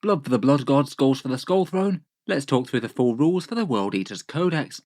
Blood for the Blood God, Skulls for the Skull Throne. Let's talk through the full rules for the World Eaters Codex.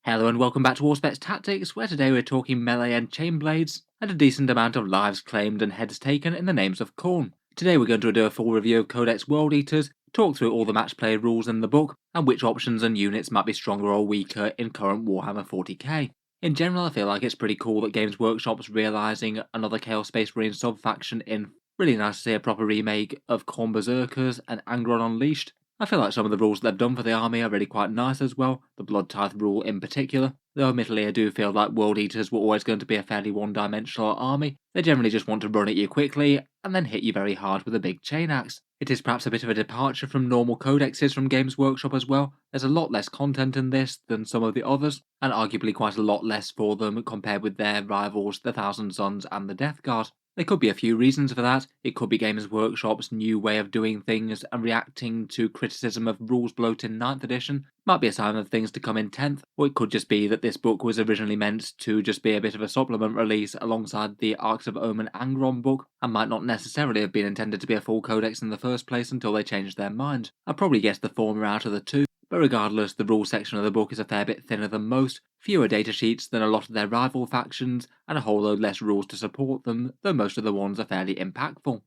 Hello and welcome back to Auspex Tactics, where today we're talking melee and chain blades, and a decent amount of lives claimed and heads taken in the names of Khorne. Today we're going to do a full review of Codex World Eaters, talk through all the match play rules in the book, and which options and units might be stronger or weaker in current Warhammer 40K. In general, I feel like it's pretty cool that Games Workshop's realising another Chaos Space Marine sub-faction in. Really nice to see a proper remake of Khorne Berzerkers and Angron Unleashed. I feel like some of the rules they've done for the army are really quite nice as well, the Blood Tithe rule in particular, though admittedly I do feel like World Eaters were always going to be a fairly one-dimensional army. They generally just want to run at you quickly, and then hit you very hard with a big chain axe. It is perhaps a bit of a departure from normal codexes from Games Workshop as well. There's a lot less content in this than some of the others, and arguably quite a lot less for them compared with their rivals, the Thousand Sons and the Death Guard. There could be a few reasons for that. It could be Games Workshop's new way of doing things and reacting to criticism of rules bloat in 9th edition. Might be a sign of things to come in 10th, or it could just be that this book was originally meant to just be a bit of a supplement release alongside the Arcs of Omen Angron book, and might not necessarily have been intended to be a full codex in the first place until they changed their mind. I'd probably guess the former out of the two. But regardless, the rules section of the book is a fair bit thinner than most, fewer datasheets than a lot of their rival factions, and a whole load less rules to support them, though most of the ones are fairly impactful.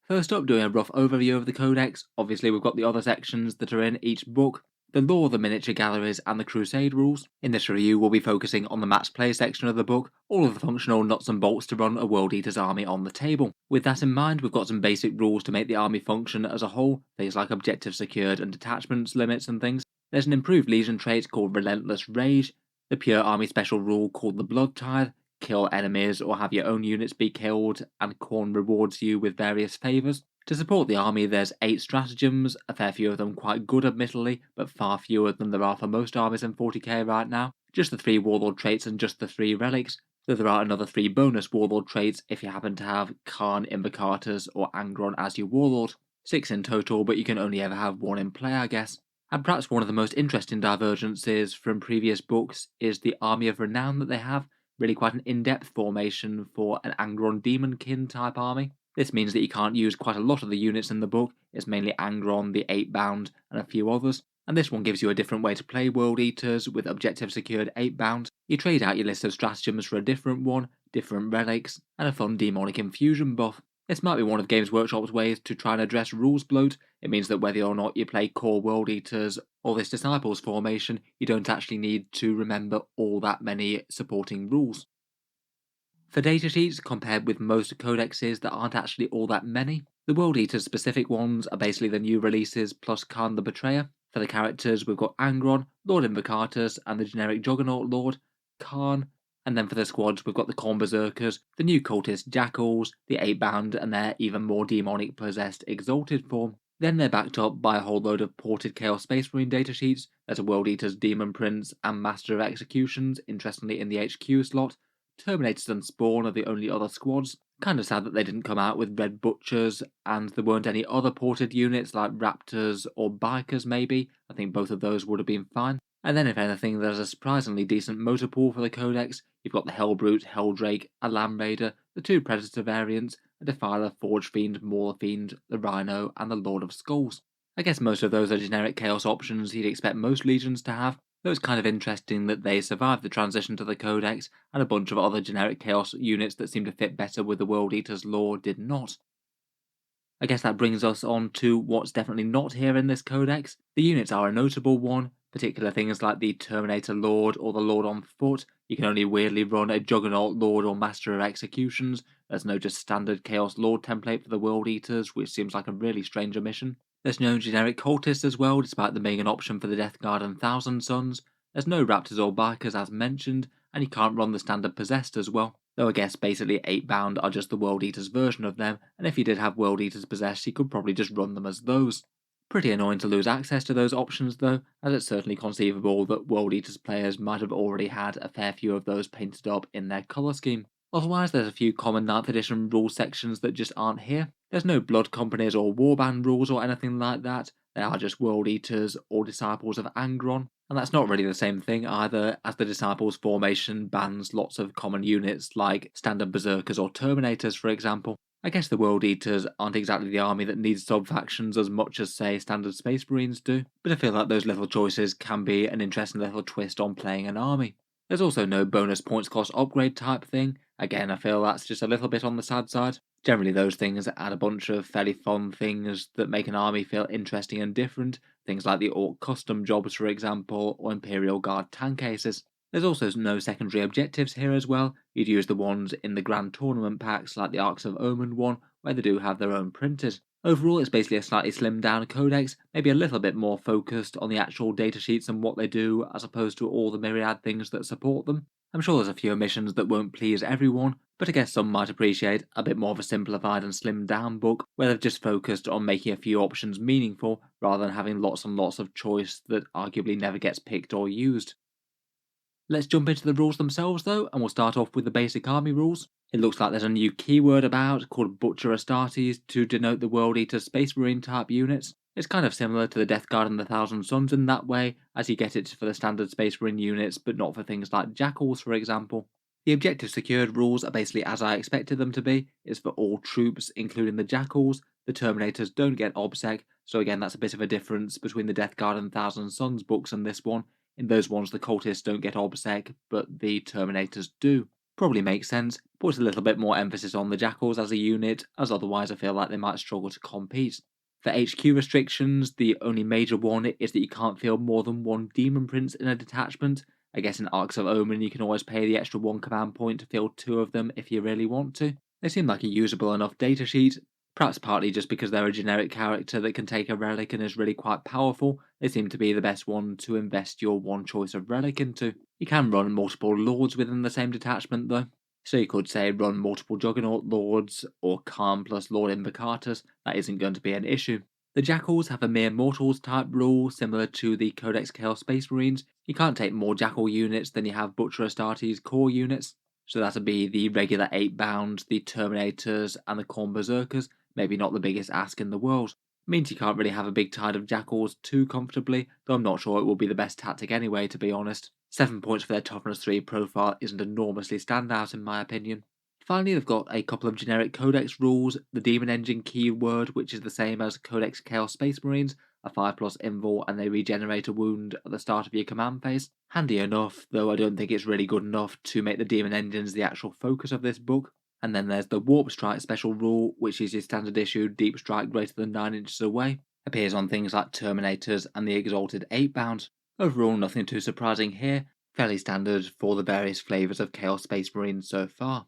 First up, doing a rough overview of the Codex, obviously we've got the other sections that are in each book, the lore, the miniature galleries, and the crusade rules. In this review, we'll be focusing on the match play section of the book, all of the functional nuts and bolts to run a World Eaters army on the table. With that in mind, we've got some basic rules to make the army function as a whole, things like objectives secured and detachments limits and things. There's an improved legion trait called Relentless Rage, the pure army special rule called the Blood Tithe, kill enemies or have your own units be killed, and Khorne rewards you with various favours. To support the army, there's 8 stratagems, a fair few of them quite good admittedly, but far fewer than there are for most armies in 40k right now. Just the 3 Warlord Traits and just the 3 Relics, though there are another 3 bonus Warlord Traits if you happen to have Khorne Berzerkers or Angron as your Warlord. 6 in total, but you can only ever have 1 in play, I guess. And perhaps one of the most interesting divergences from previous books is the Army of Renown that they have, really quite an in-depth formation for an Angron Demonkin type army. This means that you can't use quite a lot of the units in the book, it's mainly Angron, the Eightbound, and a few others, and this one gives you a different way to play World Eaters with objective secured Eightbound. You trade out your list of stratagems for a different one, different relics, and a fun Daemonic Infusion buff. This might be one of Games Workshop's ways to try and address rules bloat. It means that whether or not you play core World Eaters or this Disciples formation, you don't actually need to remember all that many supporting rules. For datasheets, compared with most codexes that aren't actually all that many, the World Eaters specific ones are basically the new releases plus Khorne the Betrayer. For the characters, we've got Angron, Lord Invocatus, and the generic Juggernaut Lord, Khorne, and then for the squads, we've got the Khorne Berzerkers, the new cultist Jakhals, the Eightbound, and their even more demonic possessed Exalted form. Then they're backed up by a whole load of ported Chaos Space Marine datasheets. There's a World Eaters Demon Prince and Master of Executions, interestingly in the HQ slot. Terminators and Spawn are the only other squads. Kinda sad that they didn't come out with Red Butchers, and there weren't any other ported units like Raptors or Bikers maybe. I think both of those would have been fine. And then if anything, there's a surprisingly decent motor pool for the Codex. You've got the Helbrute, Helldrake, a Land Raider, the 2 Predator variants, a Defiler, Forge Fiend, Mauler Fiend, the Rhino, and the Lord of Skulls. I guess most of those are generic Chaos options you'd expect most legions to have, though it's kind of interesting that they survived the transition to the Codex, and a bunch of other generic Chaos units that seem to fit better with the World Eaters lore did not. I guess that brings us on to what's definitely not here in this Codex. The units are a notable one, particular things like the Terminator Lord or the Lord on Foot. You can only weirdly run a Juggernaut Lord or Master of Executions. There's no just standard Chaos Lord template for the World Eaters, which seems like a really strange omission. There's no generic Cultist as well, despite them being an option for the Death Guard and Thousand Sons. There's no Raptors or Bikers as mentioned, and you can't run the standard Possessed as well. Though I guess basically Eightbound are just the World Eaters version of them, and if you did have World Eaters Possessed, you could probably just run them as those. Pretty annoying to lose access to those options though, as it's certainly conceivable that World Eaters players might have already had a fair few of those painted up in their colour scheme. Otherwise, there's a few common 9th edition rule sections that just aren't here. There's no blood companies or warband rules or anything like that. They are just World Eaters or Disciples of Angron. And that's not really the same thing either, as the Disciples formation bans lots of common units like standard Berserkers or Terminators, for example. I guess the World Eaters aren't exactly the army that needs sub-factions as much as, say, standard Space Marines do, but I feel like those little choices can be an interesting little twist on playing an army. There's also no bonus points cost upgrade type thing. Again, I feel that's just a little bit on the sad side. Generally, those things add a bunch of fairly fun things that make an army feel interesting and different, things like the Orc custom jobs, for example, or Imperial Guard tank cases. There's also no secondary objectives here as well. You'd use the ones in the Grand Tournament packs, like the Arcs of Omen one, where they do have their own printers. Overall, it's basically a slightly slimmed down codex, maybe a little bit more focused on the actual datasheets and what they do, as opposed to all the myriad things that support them. I'm sure there's a few omissions that won't please everyone, but I guess some might appreciate a bit more of a simplified and slimmed down book, where they've just focused on making a few options meaningful, rather than having lots and lots of choice that arguably never gets picked or used. Let's jump into the rules themselves though, and we'll start off with the basic army rules. It looks like there's a new keyword about called Butcher Astartes to denote the World Eater Space Marine type units. It's kind of similar to the Death Guard and the Thousand Suns in that way, as you get it for the standard Space Marine units, but not for things like Jakhals, for example. The objective secured rules are basically as I expected them to be. It's for all troops, including the Jakhals. The Terminators don't get OBSEC, so again that's a bit of a difference between the Death Guard and Thousand Suns books and this one. In those ones, the cultists don't get OBSEC, but the Terminators do. Probably makes sense, puts a little bit more emphasis on the Jakhals as a unit, as otherwise I feel like they might struggle to compete. For HQ restrictions, the only major one is that you can't field more than one Demon Prince in a detachment. I guess in Arcs of Omen you can always pay the extra 1 command point to field 2 of them if you really want to. They seem like a usable enough datasheet, perhaps partly just because they're a generic character that can take a relic and is really quite powerful. They seem to be the best one to invest your one choice of relic into. You can run multiple lords within the same detachment though. So you could say run multiple Juggernaut lords or Khorne plus Lord Invocatus. That isn't going to be an issue. The Jakhals have a mere mortals type rule similar to the Codex Chaos Space Marines. You can't take more Jackal units than you have Butcher Astartes core units. So that'd be the regular 8-bound, the Terminators, and the Khorne Berzerkers. Maybe not the biggest ask in the world. Means you can't really have a big tide of Jackals too comfortably, though I'm not sure it will be the best tactic anyway, to be honest. 7 points for their Toughness 3 profile isn't enormously standout in my opinion. Finally, they've got a couple of generic Codex rules, the Demon Engine keyword, which is the same as Codex Chaos Space Marines, a 5+ invul, and they regenerate a wound at the start of your command phase. Handy enough, though I don't think it's really good enough to make the Demon Engines the actual focus of this book. And then there's the Warp Strike special rule, which is your standard issue deep strike greater than 9 inches away. Appears on things like Terminators and the Exalted Eightbound. Overall, nothing too surprising here, fairly standard for the various flavours of Chaos Space Marines so far.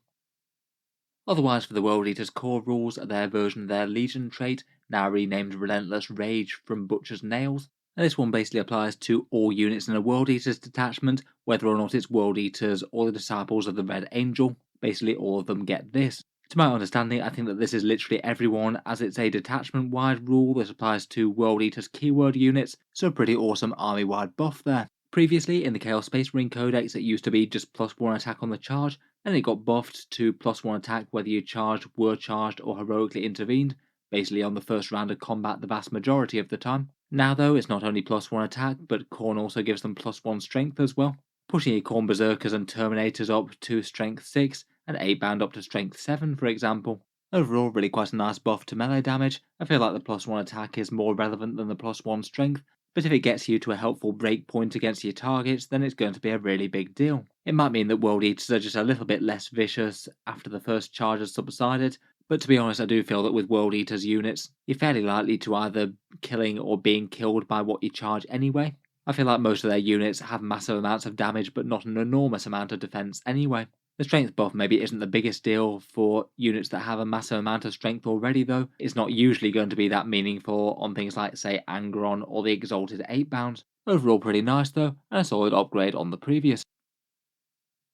Otherwise, for the World Eaters core rules are their version of their Legion trait, now renamed Relentless Rage from Butcher's Nails. And this one basically applies to all units in a World Eaters detachment, whether or not it's World Eaters or the Disciples of the Red Angel. Basically, all of them get this. To my understanding, I think that this is literally everyone, as it's a detachment-wide rule that applies to World Eaters keyword units, so a pretty awesome army-wide buff there. Previously, in the Chaos Space Marine Codex, it used to be just +1 attack on the charge, and it got buffed to +1 attack whether you charged, were charged, or heroically intervened, basically on the first round of combat the vast majority of the time. Now though, it's not only +1 attack, but Khorne also gives them +1 strength as well, pushing your Khorne Berzerkers and Terminators up to strength 6, and 8-bound up to strength 7 for example. Overall, really quite a nice buff to melee damage. I feel like the +1 attack is more relevant than the +1 strength, but if it gets you to a helpful break point against your targets, then it's going to be a really big deal. It might mean that World Eaters are just a little bit less vicious after the first charge has subsided, but to be honest, I do feel that with World Eaters units, you're fairly likely to either killing or being killed by what you charge anyway. I feel like most of their units have massive amounts of damage, but not an enormous amount of defense anyway. The strength buff maybe isn't the biggest deal for units that have a massive amount of strength already though. It's not usually going to be that meaningful on things like say Angron or the Exalted Eightbound. Overall pretty nice though, and a solid upgrade on the previous.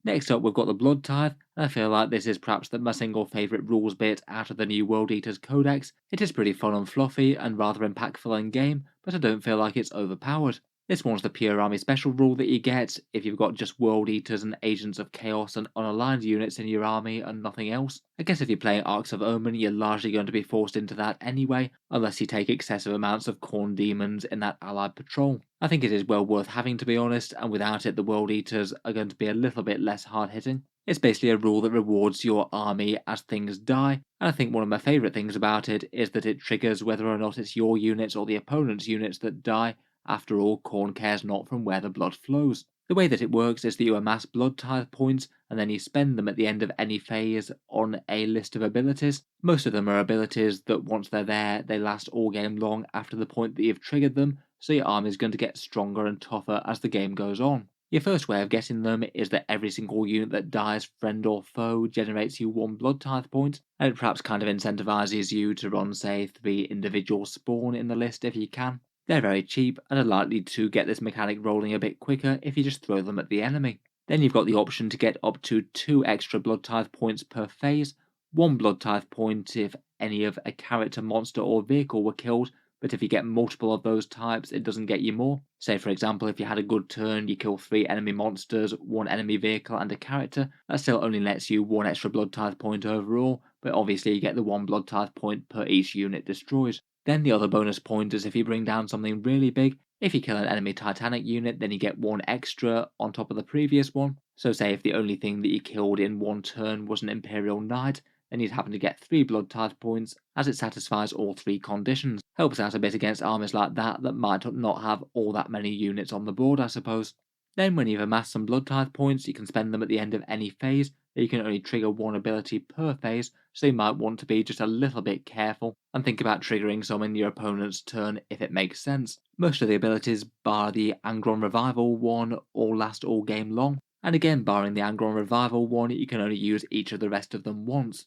Next up we've got the Blood Tithe, and I feel like this is perhaps my single favourite rules bit out of the new World Eaters Codex. It is pretty fun and fluffy and rather impactful in game, but I don't feel like it's overpowered. This one's the pure army special rule that you get if you've got just World Eaters and Agents of Chaos and unaligned units in your army and nothing else. I guess if you're playing Arcs of Omen, you're largely going to be forced into that anyway, unless you take excessive amounts of Khorne Demons in that allied patrol. I think it is well worth having, to be honest, and without it the World Eaters are going to be a little bit less hard hitting. It's basically a rule that rewards your army as things die, and I think one of my favourite things about it is that it triggers whether or not it's your units or the opponent's units that die. After all, Khorne cares not from where the blood flows. The way that it works is that you amass Blood Tithe points, and then you spend them at the end of any phase on a list of abilities. Most of them are abilities that once they're there, they last all game long after the point that you've triggered them, so your army is going to get stronger and tougher as the game goes on. Your first way of getting them is that every single unit that dies, friend or foe, generates you 1 Blood Tithe point, and it perhaps kind of incentivizes you to run, say, 3 individual spawn in the list if you can. They're very cheap and are likely to get this mechanic rolling a bit quicker if you just throw them at the enemy. Then you've got the option to get up to 2 extra Blood Tithe points per phase, 1 Blood Tithe point if any of a character, monster or vehicle were killed, but if you get multiple of those types it doesn't get you more. Say for example if you had a good turn, you kill 3 enemy monsters, 1 enemy vehicle and a character, that still only lets you 1 extra Blood Tithe point overall, but obviously you get the 1 Blood Tithe point per each unit destroyed. Then the other bonus point is if you bring down something really big. If you kill an enemy Titanic unit, then you get 1 extra on top of the previous one. So say if the only thing that you killed in one turn was an Imperial Knight, then you'd happen to get 3 Blood Tithe points, as it satisfies all 3 conditions. Helps out a bit against armies like that might not have all that many units on the board, I suppose. Then when you've amassed some Blood Tithe points, you can spend them at the end of any phase. You can only trigger 1 ability per phase, so you might want to be just a little bit careful and think about triggering some in your opponent's turn if it makes sense. Most of the abilities, bar the Angron Revival one, all last all game long, and again barring the Angron Revival one, you can only use each of the rest of them once.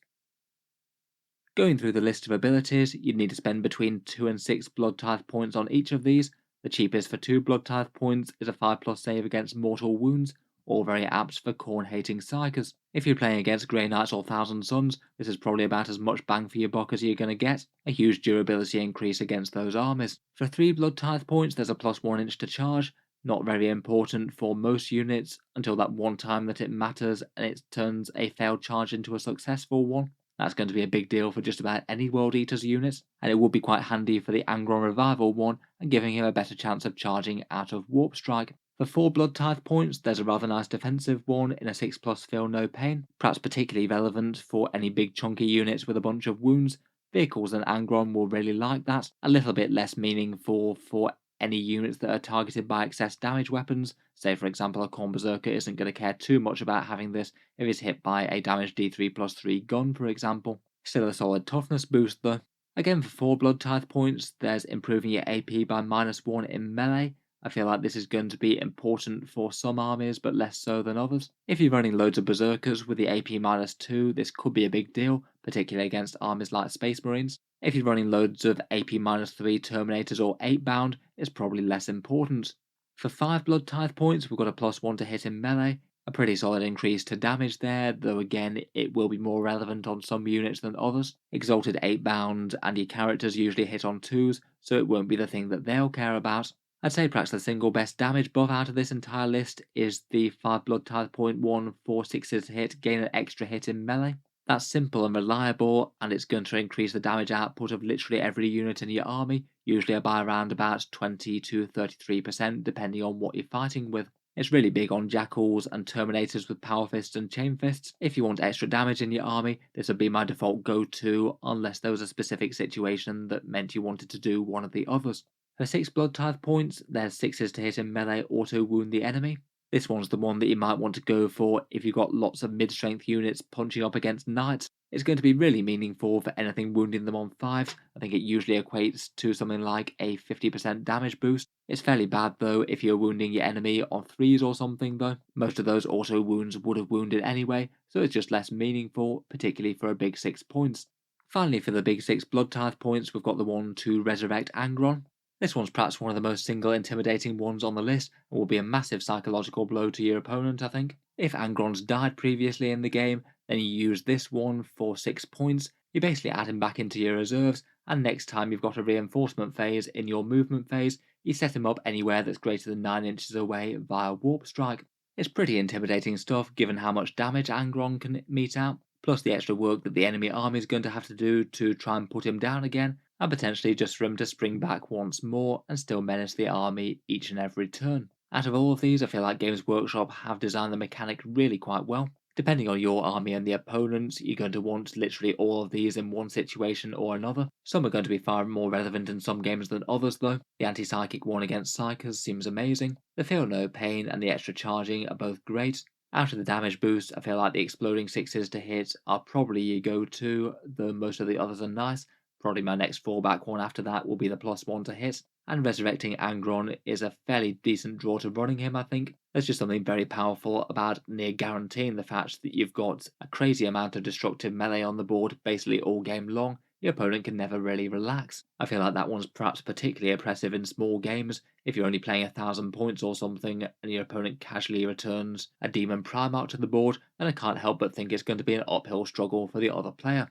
Going through the list of abilities, you'd need to spend between 2 and 6 Blood Tithe points on each of these. The cheapest for 2 Blood Tithe points is a 5+ save against mortal wounds, all very apt for Khorne-hating Psykers. If you're playing against Grey Knights or Thousand Suns, this is probably about as much bang for your buck as you're going to get, a huge durability increase against those armies. For 3 Blood Tithe points there's a +1 inch to charge, not very important for most units until that one time that it matters and it turns a failed charge into a successful one. That's going to be a big deal for just about any World Eaters unit, and it would be quite handy for the Angron Revival one and giving him a better chance of charging out of Warp Strike. For 4 Blood Tithe points, there's a rather nice defensive one in a 6+ Feel No Pain, perhaps particularly relevant for any big chunky units with a bunch of wounds. Vehicles and Angron will really like that, a little bit less meaningful for any units that are targeted by excess damage weapons. Say for example a Khorne Berzerker isn't going to care too much about having this if it's hit by a damage D3+3 gun for example. Still a solid toughness boost though. Again for 4 Blood Tithe points there's improving your AP by -1 in melee. I feel like this is going to be important for some armies but less so than others. If you're running loads of Berserkers with the AP -2 this could be a big deal, particularly against armies like Space Marines. If you're running loads of AP -3 Terminators or Eightbound, it's probably less important. For 5 Blood Tithe points, we've got a +1 to hit in melee, a pretty solid increase to damage there, though again it will be more relevant on some units than others. Exalted Eightbound and your characters usually hit on 2s, so it won't be the thing that they'll care about. I'd say perhaps the single best damage buff out of this entire list is the 5 Blood Tithe point 1 4 6s hit, gain an extra hit in melee. That's simple and reliable, and it's going to increase the damage output of literally every unit in your army, usually by around about 20 to 33% depending on what you're fighting with. It's really big on Jakhals and Terminators with Power Fists and Chain Fists. If you want extra damage in your army, this would be my default go-to unless there was a specific situation that meant you wanted to do one of the others. For 6 Blood Tithe points, there's 6s to hit in melee auto wound the enemy. This one's the one that you might want to go for if you've got lots of mid-strength units punching up against knights. It's going to be really meaningful for anything wounding them on 5. I think it usually equates to something like a 50% damage boost. It's fairly bad though if you're wounding your enemy on 3s or something though. Most of those auto wounds would have wounded anyway, so it's just less meaningful, particularly for a big 6 points. Finally for the big 6 Blood Tithe points, we've got the one to resurrect Angron. This one's perhaps one of the most single intimidating ones on the list and will be a massive psychological blow to your opponent, I think. If Angrons died previously in the game, then you use this one for 6 points, you basically add him back into your reserves, and next time you've got a reinforcement phase in your movement phase, you set him up anywhere that's greater than 9 inches away via Warp Strike. It's pretty intimidating stuff given how much damage Angron can mete out, plus the extra work that the enemy army is going to have to do to try and put him down again, and potentially just for him to spring back once more and still menace the army each and every turn. Out of all of these, I feel like Games Workshop have designed the mechanic really quite well. Depending on your army and the opponents, you're going to want literally all of these in one situation or another. Some are going to be far more relevant in some games than others though. The anti-psychic one against Psychers seems amazing. The Feel No Pain and the extra charging are both great. Out of the damage boost, I feel like the exploding 6s to hit are probably your go-to, though most of the others are nice. Probably my next fallback one after that will be the +1 to hit, and resurrecting Angron is a fairly decent draw to running him, I think. There's just something very powerful about near guaranteeing the fact that you've got a crazy amount of destructive melee on the board basically all game long. Your opponent can never really relax. I feel like that one's perhaps particularly oppressive in small games. If you're only playing 1,000 points or something and your opponent casually returns a Demon Primarch to the board, then I can't help but think it's going to be an uphill struggle for the other player.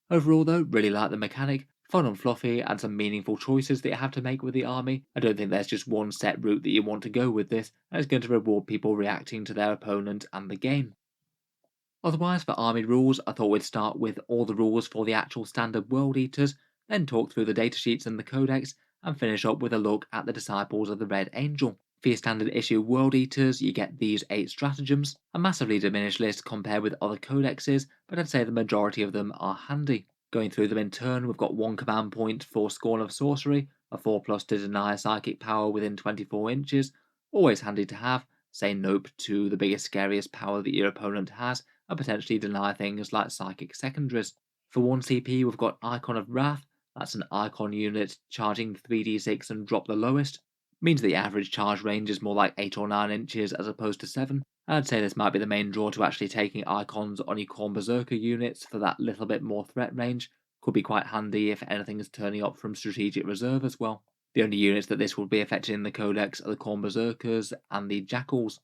Overall though, really like the mechanic. Fun and fluffy, and some meaningful choices that you have to make with the army. I don't think there's just one set route that you want to go with this, and it's going to reward people reacting to their opponent and the game. Otherwise, for army rules, I thought we'd start with all the rules for the actual standard World Eaters, then talk through the datasheets and the Codex, and finish up with a look at the Disciples of the Red Angel. For your standard issue World Eaters, you get these 8 stratagems, a massively diminished list compared with other codexes, but I'd say the majority of them are handy. Going through them in turn, we've got 1 command point for Scorn of Sorcery, a 4+ to deny a psychic power within 24 inches, always handy to have. Say nope to the biggest scariest power that your opponent has, and potentially deny things like psychic secondaries. For 1 CP, we've got Icon of Wrath. That's an icon unit charging 3d6 and drop the lowest. Means the average charge range is more like 8 or 9 inches as opposed to 7. I'd say this might be the main draw to actually taking icons on your Khorne Berzerker units for that little bit more threat range. Could be quite handy if anything is turning up from Strategic Reserve as well. The only units that this would be affected in the Codex are the Khorne Berzerkers and the Jakhals.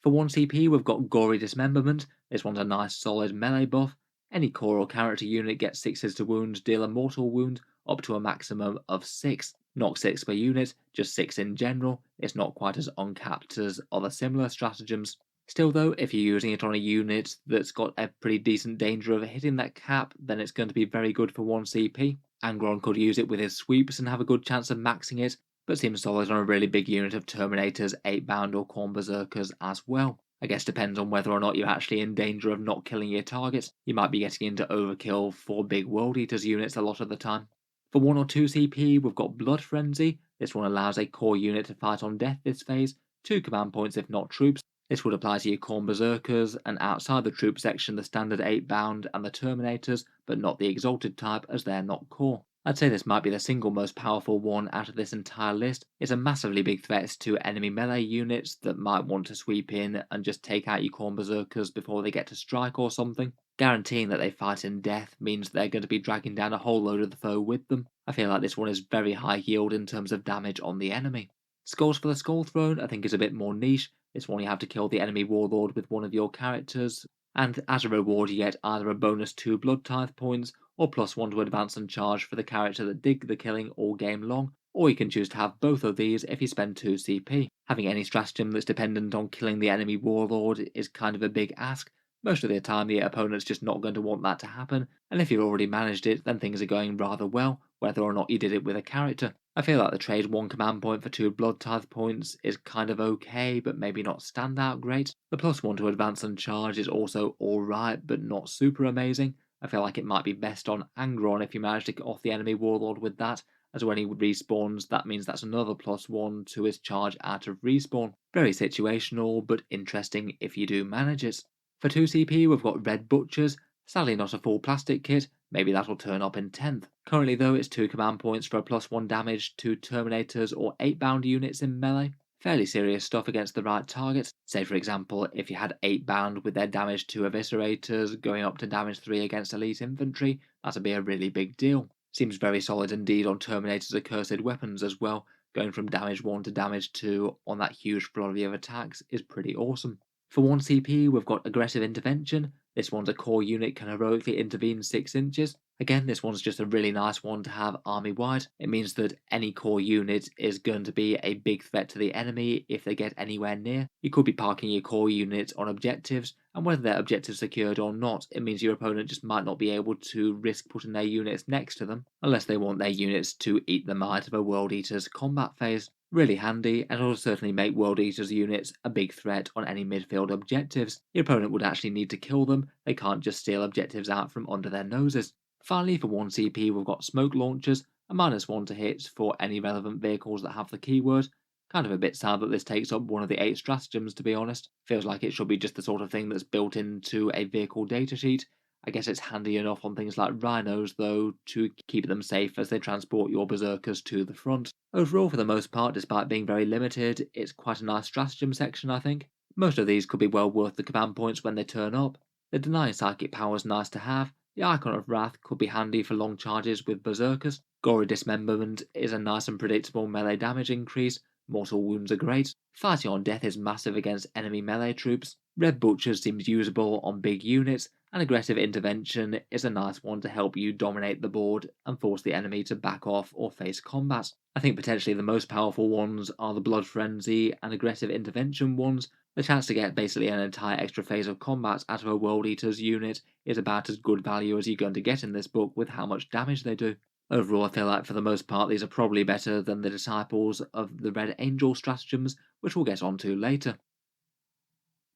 For 1 CP, we've got Gory Dismemberment. This one's a nice solid melee buff. Any core or character unit gets 6s to wound, deal a mortal wound, up to a maximum of 6. Not 6 per unit, just 6 in general. It's not quite as uncapped as other similar stratagems. Still though, if you're using it on a unit that's got a pretty decent danger of hitting that cap, then it's going to be very good for 1 CP. Angron could use it with his sweeps and have a good chance of maxing it, but seems solid on a really big unit of Terminators, Eightbound or Khorne Berzerkers as well. I guess depends on whether or not you're actually in danger of not killing your target. You might be getting into overkill for big World Eaters units a lot of the time. For 1 or 2 CP, we've got Blood Frenzy. This one allows a core unit to fight on death this phase, 2 command points if not troops. This would apply to your Khorne Berzerkers, and outside the troop section the standard 8-bound and the Terminators, but not the Exalted type as they're not core. I'd say this might be the single most powerful one out of this entire list. It's a massively big threat to enemy melee units that might want to sweep in and just take out your Khorne Berzerkers before they get to strike or something. Guaranteeing that they fight in death means they're going to be dragging down a whole load of the foe with them. I feel like this one is very high yield in terms of damage on the enemy. Skulls for the Skull Throne I think is a bit more niche. This one you have to kill the enemy warlord with one of your characters, and as a reward you get either a bonus 2 Blood Tithe points, or +1 to advance and charge for the character that did the killing all game long, or you can choose to have both of these if you spend 2 CP. Having any stratagem that's dependent on killing the enemy warlord is kind of a big ask. Most of the time the opponent's just not going to want that to happen, and if you've already managed it then things are going rather well, whether or not you did it with a character. I feel like the trade 1 command point for 2 Blood Tithe points is kind of okay, but maybe not standout great. The +1 to advance and charge is also alright, but not super amazing. I feel like it might be best on Angron if you manage to get off the enemy warlord with that, as when he respawns that means that's another +1 to his charge out of respawn. Very situational, but interesting if you do manage it. For 2 CP we've got Red Butchers, sadly not a full plastic kit, maybe that'll turn up in 10th. Currently though it's 2 command points for a +1 damage to Terminators or 8-bound units in melee. Fairly serious stuff against the right target. Say for example if you had 8-bound with their damage to Eviscerators going up to damage 3 against elite infantry, that'd be a really big deal. Seems very solid indeed on Terminator's accursed weapons as well. Going from damage 1 to damage 2 on that huge flurry of attacks is pretty awesome. For 1 CP, we've got Aggressive Intervention. This one's a core unit can heroically intervene 6 inches. Again, this one's just a really nice one to have army-wide. It means that any core unit is going to be a big threat to the enemy if they get anywhere near. You could be parking your core units on objectives, and whether their objectives secured or not, it means your opponent just might not be able to risk putting their units next to them, unless they want their units to eat the might of a World Eater's combat phase. Really handy, and it'll certainly make World Eater's units a big threat on any midfield objectives. Your opponent would actually need to kill them, they can't just steal objectives out from under their noses. Finally, for 1 CP, we've got Smoke Launchers, a -1 to hit for any relevant vehicles that have the keyword. Kind of a bit sad that this takes up one of the 8 stratagems, to be honest. Feels like it should be just the sort of thing that's built into a vehicle datasheet. I guess it's handy enough on things like rhinos, though, to keep them safe as they transport your berserkers to the front. Overall, for the most part, despite being very limited, it's quite a nice stratagem section, I think. Most of these could be well worth the command points when they turn up. The denying psychic power is nice to have. The Icon of Wrath could be handy for long charges with berserkers. Gory Dismemberment is a nice and predictable melee damage increase. Mortal Wounds are great. Fighting on Death is massive against enemy melee troops. Red Butchers seems usable on big units, and Aggressive Intervention is a nice one to help you dominate the board and force the enemy to back off or face combat. I think potentially the most powerful ones are the Blood Frenzy and Aggressive Intervention ones. The chance to get basically an entire extra phase of combat out of a World Eater's unit is about as good value as you're going to get in this book with how much damage they do. Overall, I feel like for the most part these are probably better than the Disciples of the Red Angel stratagems, which we'll get onto later.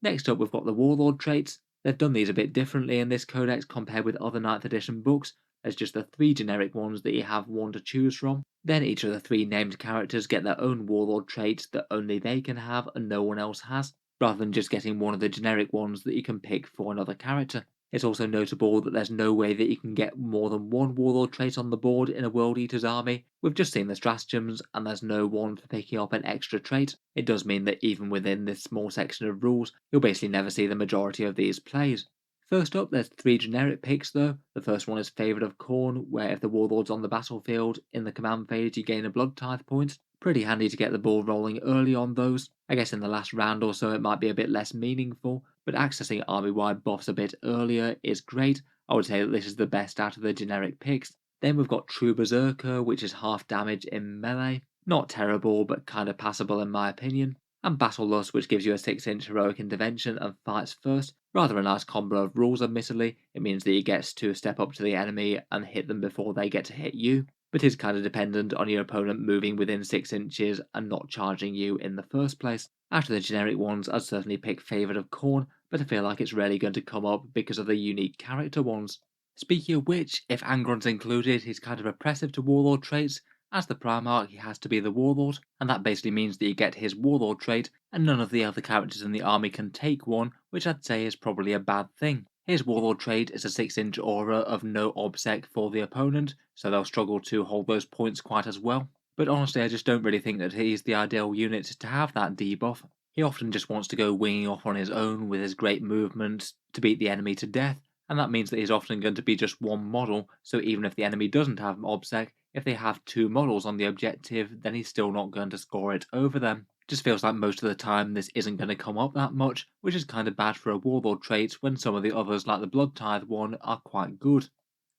Next up, we've got the Warlord Traits. They've done these a bit differently in this codex compared with other 9th edition books. There's just the 3 generic ones that you have one to choose from. Then each of the 3 named characters get their own Warlord traits that only they can have and no one else has, rather than just getting one of the generic ones that you can pick for another character. It's also notable that there's no way that you can get more than 1 Warlord trait on the board in a World Eater's army. We've just seen the stratagems, and there's no one for picking up an extra trait. It does mean that even within this small section of rules, you'll basically never see the majority of these plays. First up, there's 3 generic picks though. The first one is Favourite of Khorne, where if the Warlord's on the battlefield, in the command phase you gain a Blood Tithe point. Pretty handy to get the ball rolling early on those. I guess in the last round or so it might be a bit less meaningful, but accessing army-wide buffs a bit earlier is great. I would say that this is the best out of the generic picks. Then we've got True Berserker, which is half damage in melee. Not terrible, but kind of passable in my opinion. And Battle Lust, which gives you a 6-inch heroic intervention and fights first. Rather a nice combo of rules, admittedly. It means that you get to step up to the enemy and hit them before they get to hit you, but is kind of dependent on your opponent moving within 6 inches and not charging you in the first place. After the generic ones, I'd certainly pick Favourite of Khorne, but I feel like it's rarely going to come up because of the unique character ones. Speaking of which, if Angron's included, he's kind of oppressive to Warlord traits. As the Primarch, he has to be the Warlord, and that basically means that you get his Warlord trait, and none of the other characters in the army can take one, which I'd say is probably a bad thing. His Warlord trait is a 6-inch aura of no obsec for the opponent, so they'll struggle to hold those points quite as well. But honestly, I just don't really think that he's the ideal unit to have that debuff. He often just wants to go winging off on his own with his great movement to beat the enemy to death, and that means that he's often going to be just one model, so even if the enemy doesn't have obsec, if they have 2 models on the objective, then he's still not going to score it over them. Just feels like most of the time this isn't going to come up that much, which is kind of bad for a Warlord trait when some of the others like the Blood Tithe one are quite good.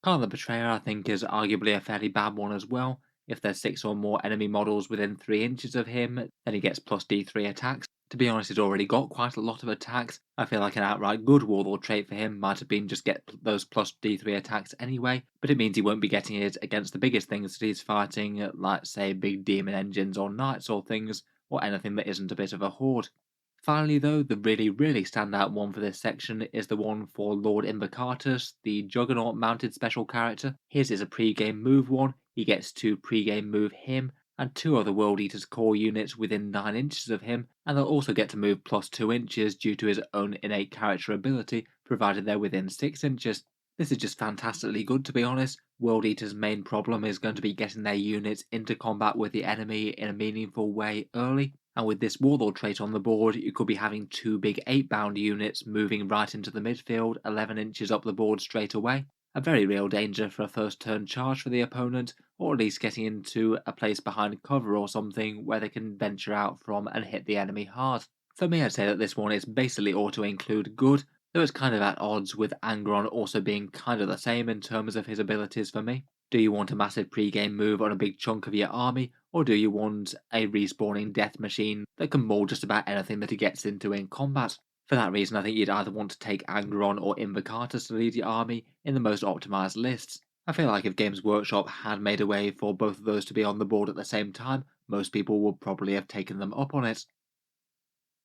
Khan the Betrayer I think is arguably a fairly bad one as well. If there's 6 or more enemy models within 3 inches of him, then he gets plus D3 attacks. To be honest, he's already got quite a lot of attacks. I feel like an outright good Warlord trait for him might have been just get those plus D3 attacks anyway, but it means he won't be getting it against the biggest things that he's fighting, like say big demon engines or knights or things, or anything that isn't a bit of a horde. Finally though, the really standout one for this section is the one for Lord Invocatus, the Juggernaut mounted special character. His is a pre-game move one, he gets to pre-game move him, and 2 other World Eater's core units within 9 inches of him, and they'll also get to move plus 2 inches due to his own innate character ability, provided they're within 6 inches. This is just fantastically good, to be honest. World Eater's main problem is going to be getting their units into combat with the enemy in a meaningful way early, and with this Warlord trait on the board, you could be having 2 big 8-bound units moving right into the midfield 11 inches up the board straight away. A very real danger for a first turn charge for the opponent, or at least getting into a place behind cover or something where they can venture out from and hit the enemy hard. For me, I'd say that this one is basically auto-include good, though it's kind of at odds with Angron also being kind of the same in terms of his abilities for me. Do you want a massive pre-game move on a big chunk of your army, or do you want a respawning death machine that can maul just about anything that he gets into in combat? For that reason, I think you'd either want to take Angron or Invocatus to lead your army in the most optimized lists. I feel like if Games Workshop had made a way for both of those to be on the board at the same time, most people would probably have taken them up on it.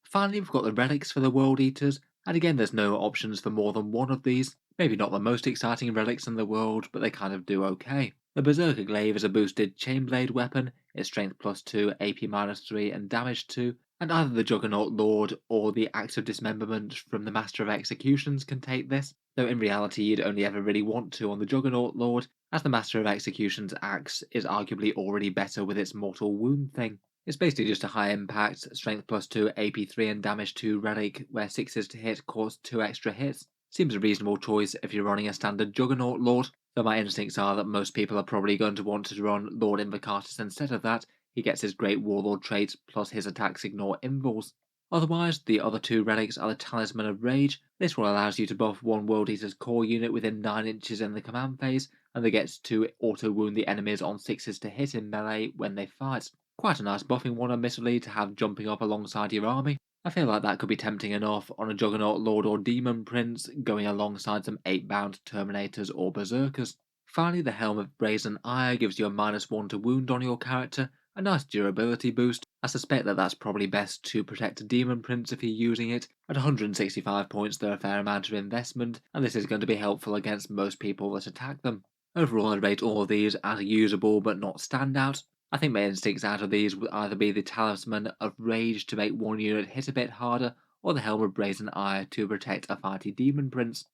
Finally, we've got the Relics for the World Eaters, and again there's no options for more than one of these. Maybe not the most exciting relics in the world, but they kind of do okay. The Berserker Glaive is a boosted chainblade weapon, its strength +2, AP -3 and damage 2, and either the Juggernaut Lord or the Axe of Dismemberment from the Master of Executions can take this, though in reality you'd only ever really want to on the Juggernaut Lord, as the Master of Execution's axe is arguably already better with its mortal wound thing. It's basically just a high impact, strength +2, AP3 and damage 2 relic where 6s to hit cause 2 extra hits. Seems a reasonable choice if you're running a standard Juggernaut Lord, though my instincts are that most people are probably going to want to run Lord Invocatus instead of that. He gets his great Warlord Traits plus his attacks ignore invuls. Otherwise, the other two relics are the Talisman of Rage. This one allows you to buff one World Eater's core unit within 9 inches in the command phase, and they get to auto-wound the enemies on 6s to hit in melee when they fight. Quite a nice buffing one, admittedly, to have jumping up alongside your army. I feel like that could be tempting enough on a Juggernaut Lord or Demon Prince going alongside some 8-bound Terminators or Berserkers. Finally, the Helm of Brazen Ire gives you a -1 to wound on your character, a nice durability boost. I suspect that that's probably best to protect a Demon Prince if you're using it. At 165 points they're a fair amount of investment, and this is going to be helpful against most people that attack them. Overall, I'd rate all of these as usable but not standout. I think my instincts out of these would either be the Talisman of Rage to make one unit hit a bit harder, or the Helm of Brazen Ire to protect a fighty Demon Prince.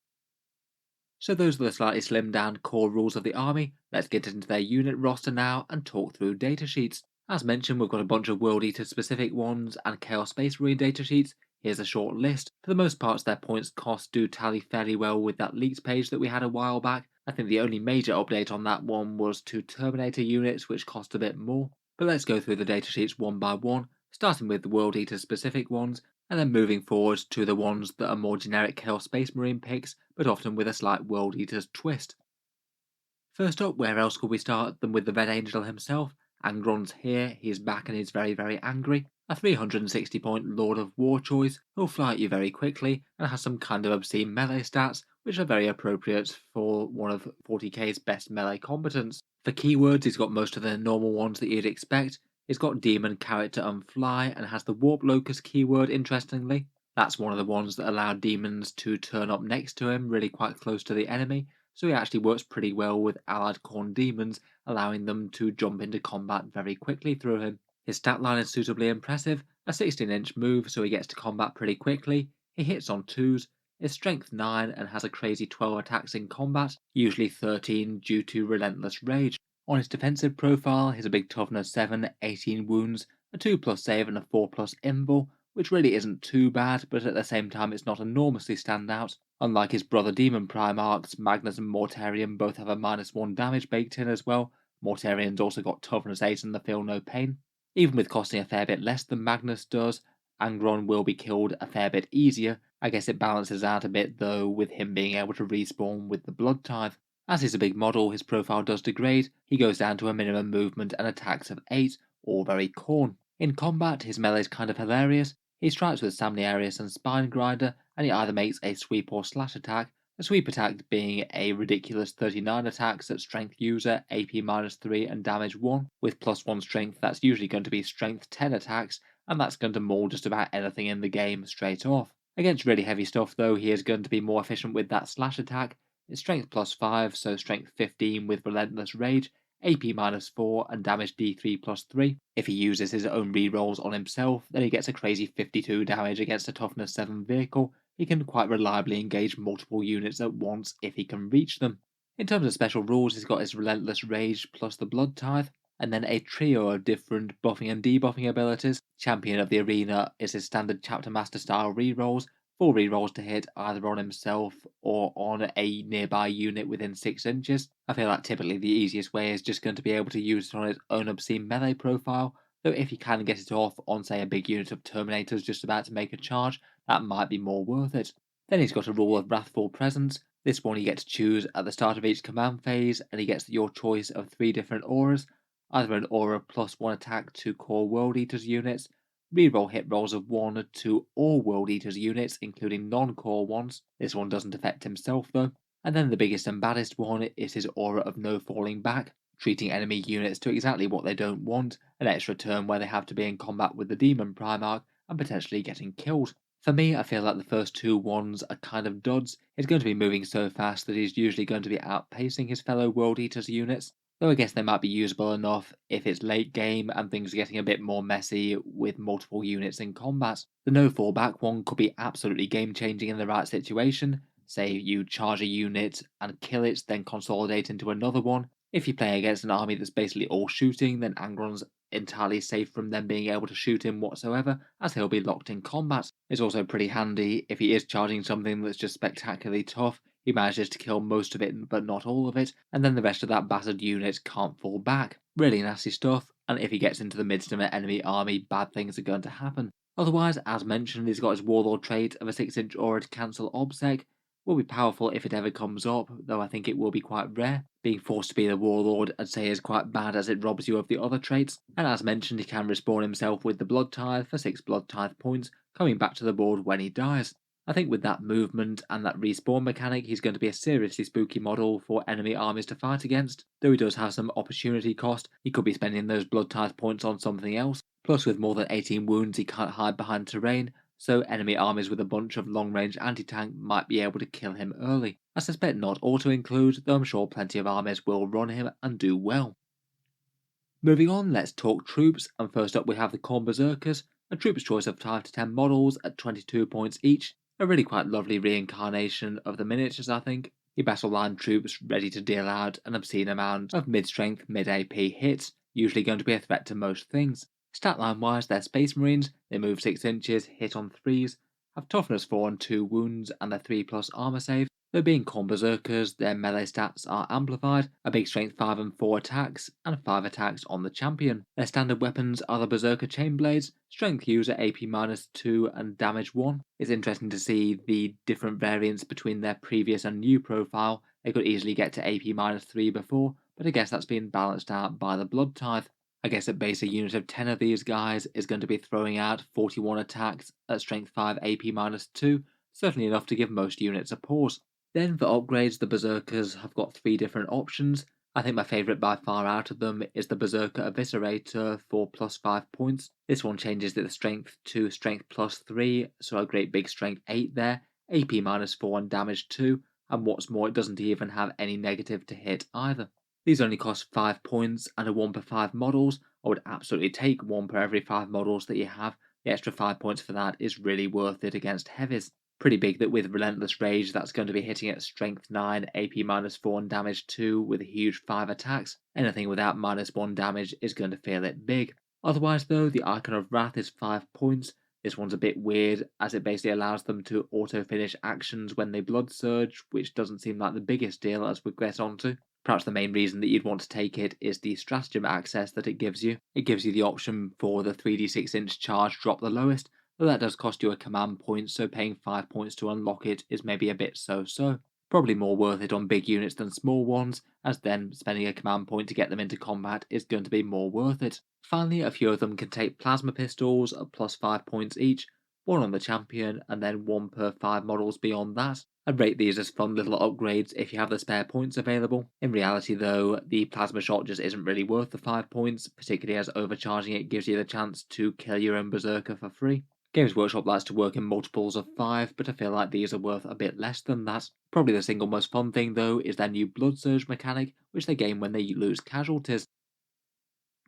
So those are the slightly slimmed down core rules of the army. Let's get into their unit roster now and talk through datasheets. As mentioned, we've got a bunch of World Eater specific ones and Chaos Space Marine datasheets. Here's a short list. For the most part, their points cost do tally fairly well with that leaked page that we had a while back. I think the only major update on that one was to Terminator units, which cost a bit more. But let's go through the datasheets one by one, starting with the World Eater specific ones, and then moving forward to the ones that are more generic Chaos Space Marine picks, but often with a slight World Eater's twist. First up, where else could we start than with the Red Angel himself? Angron's here, he's back and he's very, very angry. A 360 point Lord of War choice who'll fly at you very quickly and has some kind of obscene melee stats, which are very appropriate for one of 40k's best melee combatants. For keywords, he's got most of the normal ones that you'd expect. He's got Demon, Character and Fly, and has the Warp Locust keyword, interestingly. That's one of the ones that allow demons to turn up next to him, really quite close to the enemy, so he actually works pretty well with allied Khorne demons, allowing them to jump into combat very quickly through him. His stat line is suitably impressive, a 16-inch move so he gets to combat pretty quickly, he hits on 2s, is strength 9 and has a crazy 12 attacks in combat, usually 13 due to Relentless Rage. On his defensive profile, he's a big toughness 7, 18 wounds, a 2+ save and a 4+ invul, which really isn't too bad, but at the same time it's not enormously standout. Unlike his brother Demon Primarchs, Magnus and Mortarion both have a -1 damage baked in as well. Mortarion's also got toughness 8 and the feel no pain. Even with costing a fair bit less than Magnus does, Angron will be killed a fair bit easier. I guess it balances out a bit though with him being able to respawn with the Blood Tithe. As he's a big model, his profile does degrade, he goes down to a minimum movement and attacks of 8, all very Khorne. In combat, his melee is kind of hilarious. He strikes with Samniarius and Spine Grinder, and he either makes a sweep or slash attack, a sweep attack being a ridiculous 39 attacks at strength user, AP -3 and damage 1, with +1 strength that's usually going to be strength 10 attacks, and that's going to maul just about anything in the game straight off. Against really heavy stuff though, he is going to be more efficient with that slash attack. It's strength +5, so strength 15 with Relentless Rage, AP -4 and damage D3+3. If he uses his own rerolls on himself, then he gets a crazy 52 damage against a toughness 7 vehicle. He can quite reliably engage multiple units at once if he can reach them. In terms of special rules, he's got his Relentless Rage plus the Blood Tithe, and then a trio of different buffing and debuffing abilities. Champion of the Arena is his standard Chapter Master style rerolls, 4 rerolls to hit either on himself or on a nearby unit within 6 inches. I feel like typically the easiest way is just going to be able to use it on its own obscene melee profile, though if you can get it off on say a big unit of Terminators just about to make a charge, that might be more worth it. Then he's got a rule of Wrathful Presence. This one you get to choose at the start of each command phase, and he gets your choice of 3 different auras, either an aura plus 1 attack to core World Eaters units, reroll hit rolls of 1 to all World Eaters units, including non-core ones. This one doesn't affect himself though. And then the biggest and baddest one is his aura of no falling back, treating enemy units to exactly what they don't want, an extra turn where they have to be in combat with the Demon Primarch and potentially getting killed. For me, I feel like the first 2 ones are kind of duds. He's going to be moving so fast that he's usually going to be outpacing his fellow World Eaters units, though I guess they might be usable enough if it's late game and things are getting a bit more messy with multiple units in combat. The no fallback one could be absolutely game changing in the right situation. Say you charge a unit and kill it, then consolidate into another one. If you play against an army that's basically all shooting, then Angron's entirely safe from them being able to shoot him whatsoever, as he'll be locked in combat. It's also pretty handy if he is charging something that's just spectacularly tough. He manages to kill most of it, but not all of it, and then the rest of that battered unit can't fall back. Really nasty stuff, and if he gets into the midst of an enemy army, bad things are going to happen. Otherwise, as mentioned, he's got his Warlord trait of a 6-inch aura to cancel Obsec. Will be powerful if it ever comes up, though I think it will be quite rare. Being forced to be the Warlord, I'd say, is quite bad as it robs you of the other traits, and as mentioned, he can respawn himself with the Blood Tithe for 6 Blood Tithe points, coming back to the board when he dies. I think with that movement and that respawn mechanic, he's going to be a seriously spooky model for enemy armies to fight against. Though he does have some opportunity cost, he could be spending those Blood Tithe points on something else. Plus, with more than 18 wounds, he can't hide behind terrain, so enemy armies with a bunch of long-range anti-tank might be able to kill him early. I suspect not auto-include, though I'm sure plenty of armies will run him and do well. Moving on, let's talk troops, and first up we have the Khorne Berzerkers, a troop's choice of 5 to 10 models at 22 points each, a really quite lovely reincarnation of the miniatures I think. Your battle line troops ready to deal out an obscene amount of mid-strength, mid-AP hits, usually going to be a threat to most things. Statline wise, they're Space Marines, they move 6 inches, hit on 3s, have toughness 4 and 2 wounds, and a 3+ armor save. Though being Khorne Berzerkers, their melee stats are amplified, a big strength 5 and 4 attacks, and 5 attacks on the champion. Their standard weapons are the Berserker Chainblades, strength user AP -2 and damage 1. It's interesting to see the different variants between their previous and new profile. They could easily get to AP -3 before, but I guess that's been balanced out by the Blood Tithe. I guess at base a unit of 10 of these guys is going to be throwing out 41 attacks at strength 5 AP -2, certainly enough to give most units a pause. Then for upgrades, the Berserkers have got 3 different options. I think my favourite by far out of them is the Berserker Eviscerator for +5 points. This one changes the strength to strength +3, so a great big strength 8 there, AP -4 and damage 2, and what's more, it doesn't even have any negative to hit either. These only cost 5 points and are 1 per 5 models. I would absolutely take 1 per every 5 models that you have. The extra 5 points for that is really worth it against heavies. Pretty big that with Relentless Rage that's going to be hitting at strength 9, AP -4 and damage 2 with a huge 5 attacks. Anything without -1 damage is going to feel it big. Otherwise though, the Icon of Wrath is 5 points. This one's a bit weird, as it basically allows them to auto-finish actions when they Blood Surge, which doesn't seem like the biggest deal as we get onto. Perhaps the main reason that you'd want to take it is the stratagem access that it gives you. It gives you the option for the 3d6-inch charge drop the lowest, though that does cost you a command point, so paying 5 points to unlock it is maybe a bit so-so. Probably more worth it on big units than small ones, as then spending a command point to get them into combat is going to be more worth it. Finally, a few of them can take plasma pistols at +5 points each, 1 on the champion, and then 1 per 5 models beyond that. I'd rate these as fun little upgrades if you have the spare points available. In reality though, the plasma shot just isn't really worth the 5 points, particularly as overcharging it gives you the chance to kill your own Berserker for free. Games Workshop likes to work in multiples of 5, but I feel like these are worth a bit less than that. Probably the single most fun thing though is their new Blood Surge mechanic, which they gain when they lose casualties.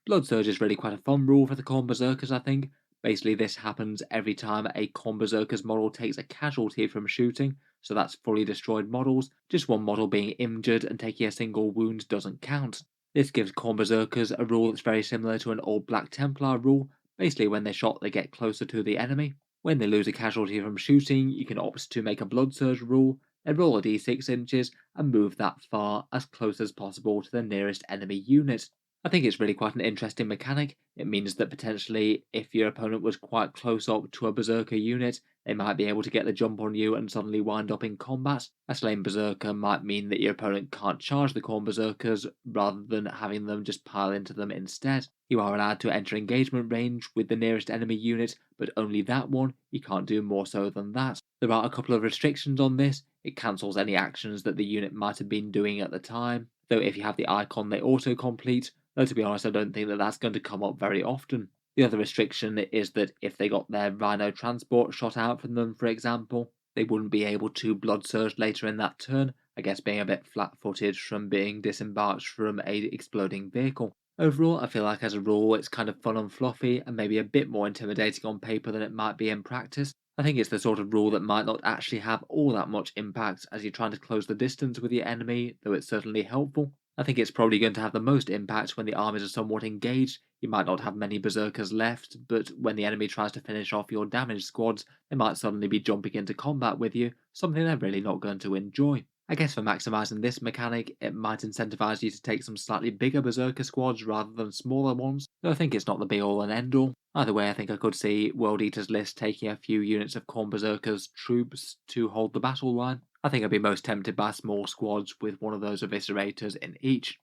Blood Surge is really quite a fun rule for the Khorne Berzerkers I think. Basically this happens every time a Khorne Berzerkers model takes a casualty from shooting, so that's fully destroyed models. Just one model being injured and taking a single wound doesn't count. This gives Khorne Berzerkers a rule that's very similar to an old Black Templar rule. Basically when they're shot they get closer to the enemy. When they lose a casualty from shooting, you can opt to make a Blood Surge rule, then roll a d6 inches and move that far as close as possible to the nearest enemy unit. I think it's really quite an interesting mechanic. It means that potentially, if your opponent was quite close up to a Berserker unit, they might be able to get the jump on you and suddenly wind up in combat. A slain Berserker might mean that your opponent can't charge the Khorne Berzerkers, rather than having them just pile into them instead. You are allowed to enter engagement range with the nearest enemy unit, but only that one. You can't do more so than that. There are a couple of restrictions on this. It cancels any actions that the unit might have been doing at the time, though if you have the icon they auto-complete, though to be honest I don't think that that's going to come up very often. The other restriction is that if they got their Rhino transport shot out from them, for example, they wouldn't be able to blood surge later in that turn, I guess being a bit flat-footed from being disembarked from a exploding vehicle. Overall, I feel like as a rule it's kind of fun and fluffy and maybe a bit more intimidating on paper than it might be in practice. I think it's the sort of rule that might not actually have all that much impact as you're trying to close the distance with your enemy, though it's certainly helpful. I think it's probably going to have the most impact when the armies are somewhat engaged. You might not have many berserkers left, but when the enemy tries to finish off your damage squads, they might suddenly be jumping into combat with you, something they're really not going to enjoy. I guess for maximising this mechanic, it might incentivise you to take some slightly bigger berserker squads rather than smaller ones, though I think it's not the be all and end all. Either way, I think I could see World Eater's list taking a few units of Khorne Berzerkers troops to hold the battle line. I think I'd be most tempted by small squads with one of those eviscerators in each.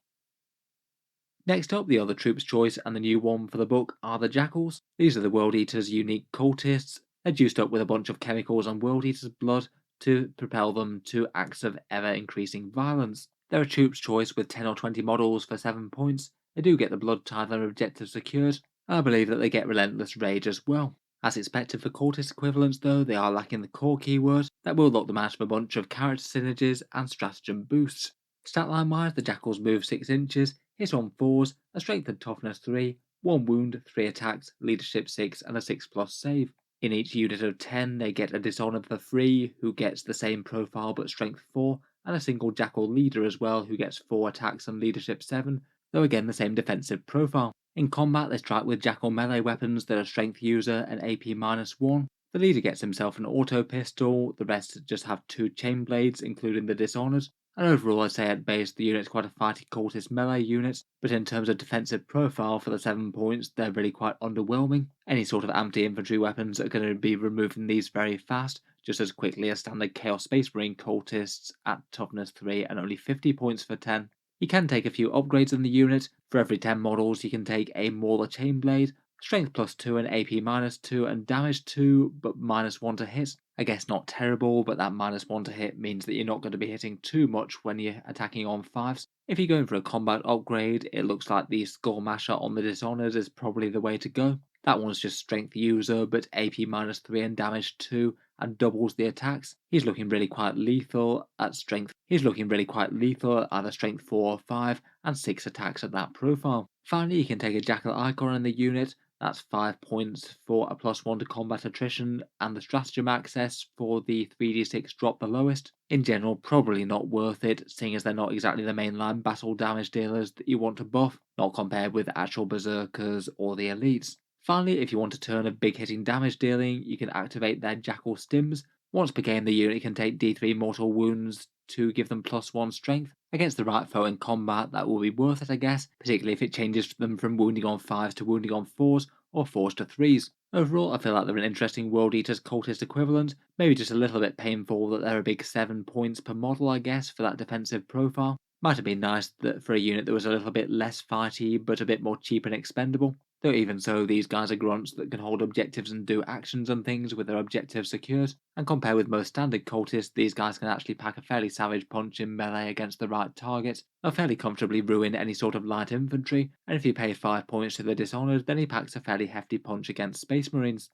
Next up, the other troops choice and the new one for the book are the Jakhals. These are the World Eater's unique cultists. They're juiced up with a bunch of chemicals and World Eater's blood to propel them to acts of ever increasing violence. They're a troops choice with 10 or 20 models for 7 points. They do get the Blood Tithe objective secured. I believe that they get Relentless Rage as well. As expected for cultist equivalents though, they are lacking the core keyword that will lock them out of a bunch of character synergies and stratagem boosts. Statline wise, the Jakhals move 6 inches, hit on 4s, a strength and toughness 3, 1 wound, 3 attacks, leadership 6 and a 6+ save. In each unit of 10 they get a Dishonored for free, who gets the same profile but strength 4, and a single Jackal leader as well, who gets 4 attacks and leadership 7, though again the same defensive profile. In combat, they strike with Jackal melee weapons that are strength user and AP -1. The leader gets himself an auto pistol, the rest just have 2 chain blades, including the Dishonored, and overall I'd say at base the unit's quite a fighty cultist melee unit, but in terms of defensive profile for the 7 points, they're really quite underwhelming. Any sort of anti-infantry weapons are going to be removing these very fast, just as quickly as standard Chaos Space Marine cultists at toughness 3 and only 50 points for 10. You can take a few upgrades in the unit. For every 10 models you can take a Mauler Chainblade, strength +2 and AP -2 and damage 2 but -1 to hit. I guess not terrible, but that -1 to hit means that you're not going to be hitting too much when you're attacking on 5s. If you're going for a combat upgrade, it looks like the Skull Masher on the Dishonored is probably the way to go. That one's just strength user, but AP -3 and damage 2 and doubles the attacks. He's looking really quite lethal at strength. He's looking really quite lethal at either strength 4 or 5 and 6 attacks at that profile. Finally, you can take a Jackal icon in the unit. That's 5 points for a +1 to combat attrition and the stratagem access for the 3d6 drop the lowest. In general, probably not worth it, seeing as they're not exactly the mainline battle damage dealers that you want to buff, not compared with actual berserkers or the elites. Finally, if you want a turn of big hitting damage dealing, you can activate their Jackal Stims. Once per game, the unit can take D3 mortal wounds to give them +1 strength. Against the right foe in combat, that will be worth it, I guess, particularly if it changes them from wounding on 5s to wounding on 4s, or 4s to 3s. Overall, I feel like they're an interesting World Eater's cultist equivalent, maybe just a little bit painful that they're a big 7 points per model, I guess, for that defensive profile. Might have been nice that for a unit that was a little bit less fighty, but a bit more cheap and expendable. Though even so, these guys are grunts that can hold objectives and do actions and things with their objectives secured, and compared with most standard cultists, these guys can actually pack a fairly savage punch in melee against the right target. They'll fairly comfortably ruin any sort of light infantry, and if you pay 5 points to the Dishonored, then he packs a fairly hefty punch against Space Marines.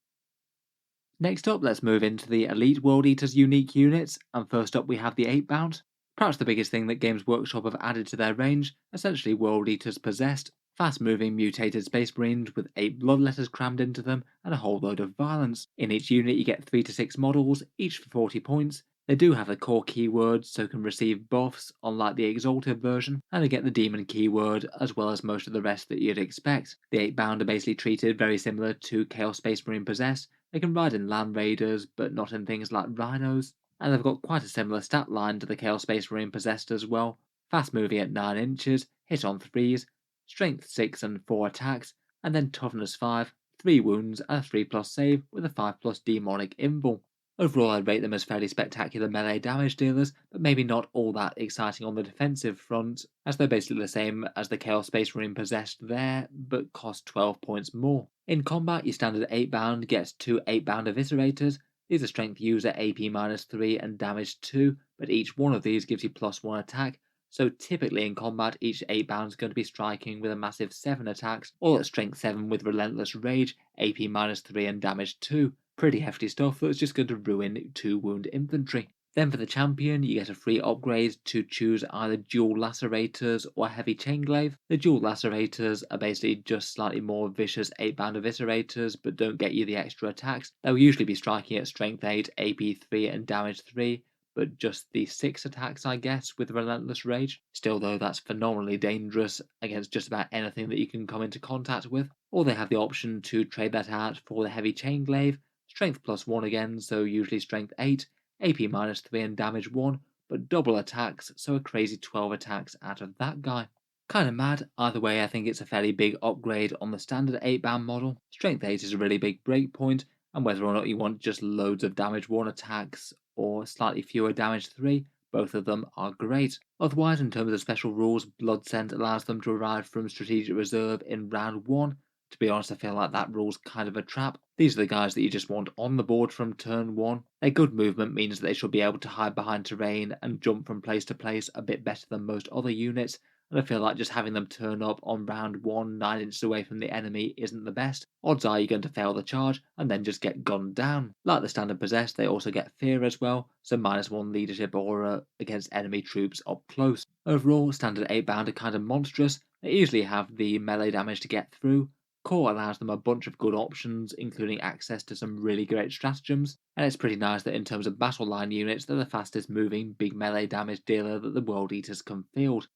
Next up, let's move into the Elite World Eater's unique units, and first up we have the Eightbound. Perhaps the biggest thing that Games Workshop have added to their range, essentially World Eaters Possessed. Fast-moving mutated Space Marines with 8 bloodletters crammed into them and a whole load of violence. In each unit you get 3 to 6 models, each for 40 points. They do have the core keyword, so can receive buffs, unlike the Exalted version, and they get the Demon keyword, as well as most of the rest that you'd expect. The Eightbound are basically treated very similar to Chaos Space Marine Possessed. They can ride in Land Raiders, but not in things like Rhinos, and they've got quite a similar stat line to the Chaos Space Marine Possessed as well. Fast moving at 9 inches, hit on 3s, strength 6 and 4 attacks, and then toughness 5, 3 wounds, and a 3+ save with a 5+ demonic invul. Overall, I'd rate them as fairly spectacular melee damage dealers, but maybe not all that exciting on the defensive front, as they're basically the same as the Chaos Space Marine possessed there, but cost 12 points more. In combat, your standard 8-bound gets 2 8-bound Eviscerators. These are strength user AP -3 and damage 2, but each one of these gives you +1 attack, so typically in combat, each 8-bound is going to be striking with a massive 7 attacks, all at strength 7 with Relentless Rage, AP -3 and damage 2. Pretty hefty stuff that's just going to ruin 2 wound infantry. Then for the champion, you get a free upgrade to choose either dual lacerators or heavy chainglaive. The dual lacerators are basically just slightly more vicious 8-bound eviscerators, but don't get you the extra attacks. They'll usually be striking at strength 8, AP 3 and damage 3, but just the 6 attacks, I guess, with Relentless Rage. Still though, that's phenomenally dangerous against just about anything that you can come into contact with. Or they have the option to trade that out for the heavy chainglaive, strength +1 again, so usually strength 8, AP -3 and damage 1, but double attacks, so a crazy 12 attacks out of that guy. Kinda mad, either way I think it's a fairly big upgrade on the standard 8-bound model. Strength 8 is a really big breakpoint, and whether or not you want just loads of damage 1 attacks or slightly fewer damage 3, both of them are great. Otherwise, in terms of special rules, Blood Scent allows them to arrive from Strategic Reserve in round 1. To be honest, I feel like that rule's kind of a trap. These are the guys that you just want on the board from turn 1. Their good movement means that they should be able to hide behind terrain and jump from place to place a bit better than most other units, and I feel like just having them turn up on round 1 9 inches away from the enemy isn't the best. Odds are you're going to fail the charge and then just get gunned down. Like the standard possess, they also get fear as well, so -1 leadership aura against enemy troops up close. Overall, standard 8-bound are kind of monstrous. They easily have the melee damage to get through. Core allows them a bunch of good options, including access to some really great stratagems, and it's pretty nice that in terms of battle line units, they're the fastest moving big melee damage dealer that the World Eaters can field.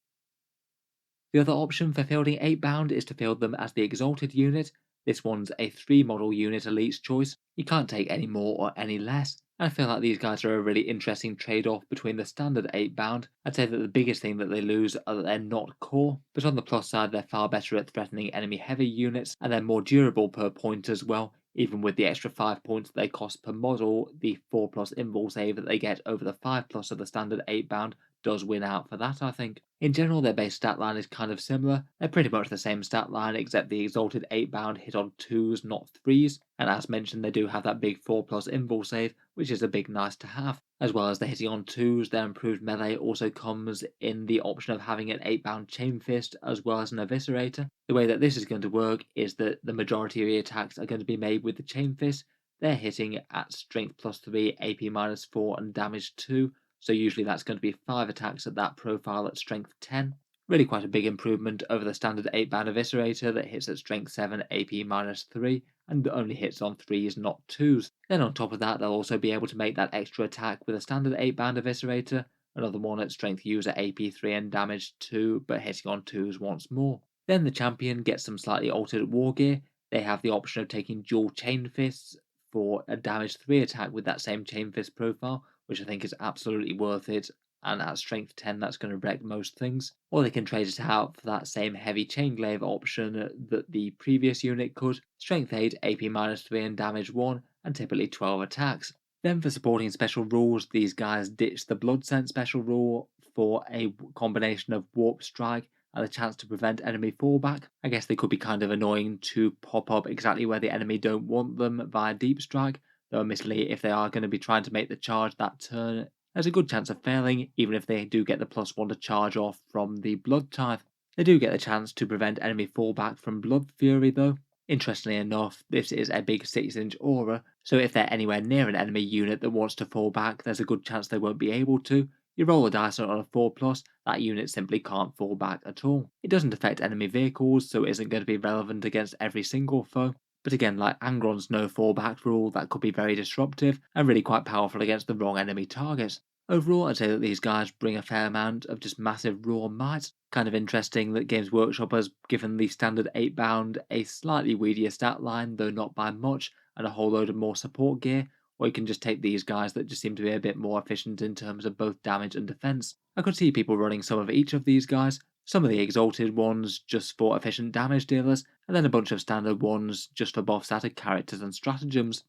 The other option for fielding 8-bound is to field them as the Exalted unit. This one's a 3 model unit elite's choice. You can't take any more or any less. And I feel like these guys are a really interesting trade-off between the standard 8-bound. I'd say that the biggest thing that they lose are that they're not core, but on the plus side they're far better at threatening enemy heavy units, and they're more durable per point as well. Even with the extra 5 points that they cost per model, the 4+ invul save that they get over the 5+ of the standard 8-bound does win out for that, I think. In general, their base stat line is kind of similar. They're pretty much the same stat line, except the Exalted 8-bound hit on 2s, not 3s, and as mentioned, they do have that big 4+ invul save, which is a big nice to have. As well as the hitting on 2s, their improved melee also comes in the option of having an 8-bound Chain Fist as well as an Eviscerator. The way that this is going to work is that the majority of the attacks are going to be made with the Chain Fist. They're hitting at strength +3, AP -4, and damage 2. So usually that's going to be 5 attacks at that profile at strength 10. Really quite a big improvement over the standard 8-bound Eviscerator that hits at strength 7, AP -3, and only hits on 3s, not 2s. Then on top of that, they'll also be able to make that extra attack with a standard 8-bound Eviscerator, another one at strength user AP 3 and damage 2, but hitting on 2s once more. Then the champion gets some slightly altered war gear. They have the option of taking dual Chain Fists for a damage 3 attack with that same Chain Fist profile, which I think is absolutely worth it, and at strength 10 that's going to wreck most things. Or they can trade it out for that same heavy chainglaive option that the previous unit could, strength 8, AP -3 and damage 1, and typically 12 attacks. Then for supporting special rules, these guys ditch the Blood Scent special rule for a combination of Warp Strike and a chance to prevent enemy fallback. I guess they could be kind of annoying to pop up exactly where the enemy don't want them via Deep Strike, though admittedly if they are going to be trying to make the charge that turn, there's a good chance of failing, even if they do get the +1 to charge off from the Blood Tithe. They do get the chance to prevent enemy fallback from Blood Fury though. Interestingly enough, this is a big 6-inch aura, so if they're anywhere near an enemy unit that wants to fall back, there's a good chance they won't be able to. You roll a dice on a 4+, that unit simply can't fall back at all. It doesn't affect enemy vehicles, so it isn't going to be relevant against every single foe. But again, like Angron's no fallback rule, that could be very disruptive and really quite powerful against the wrong enemy targets. Overall, I'd say that these guys bring a fair amount of just massive raw might. Kind of interesting that Games Workshop has given the standard 8-bound a slightly weedier stat line, though not by much, and a whole load of more support gear, or you can just take these guys that just seem to be a bit more efficient in terms of both damage and defense. I could see people running some of each of these guys. some of the Exalted ones just for efficient damage dealers, and then a bunch of standard ones just for buffs added characters and stratagems.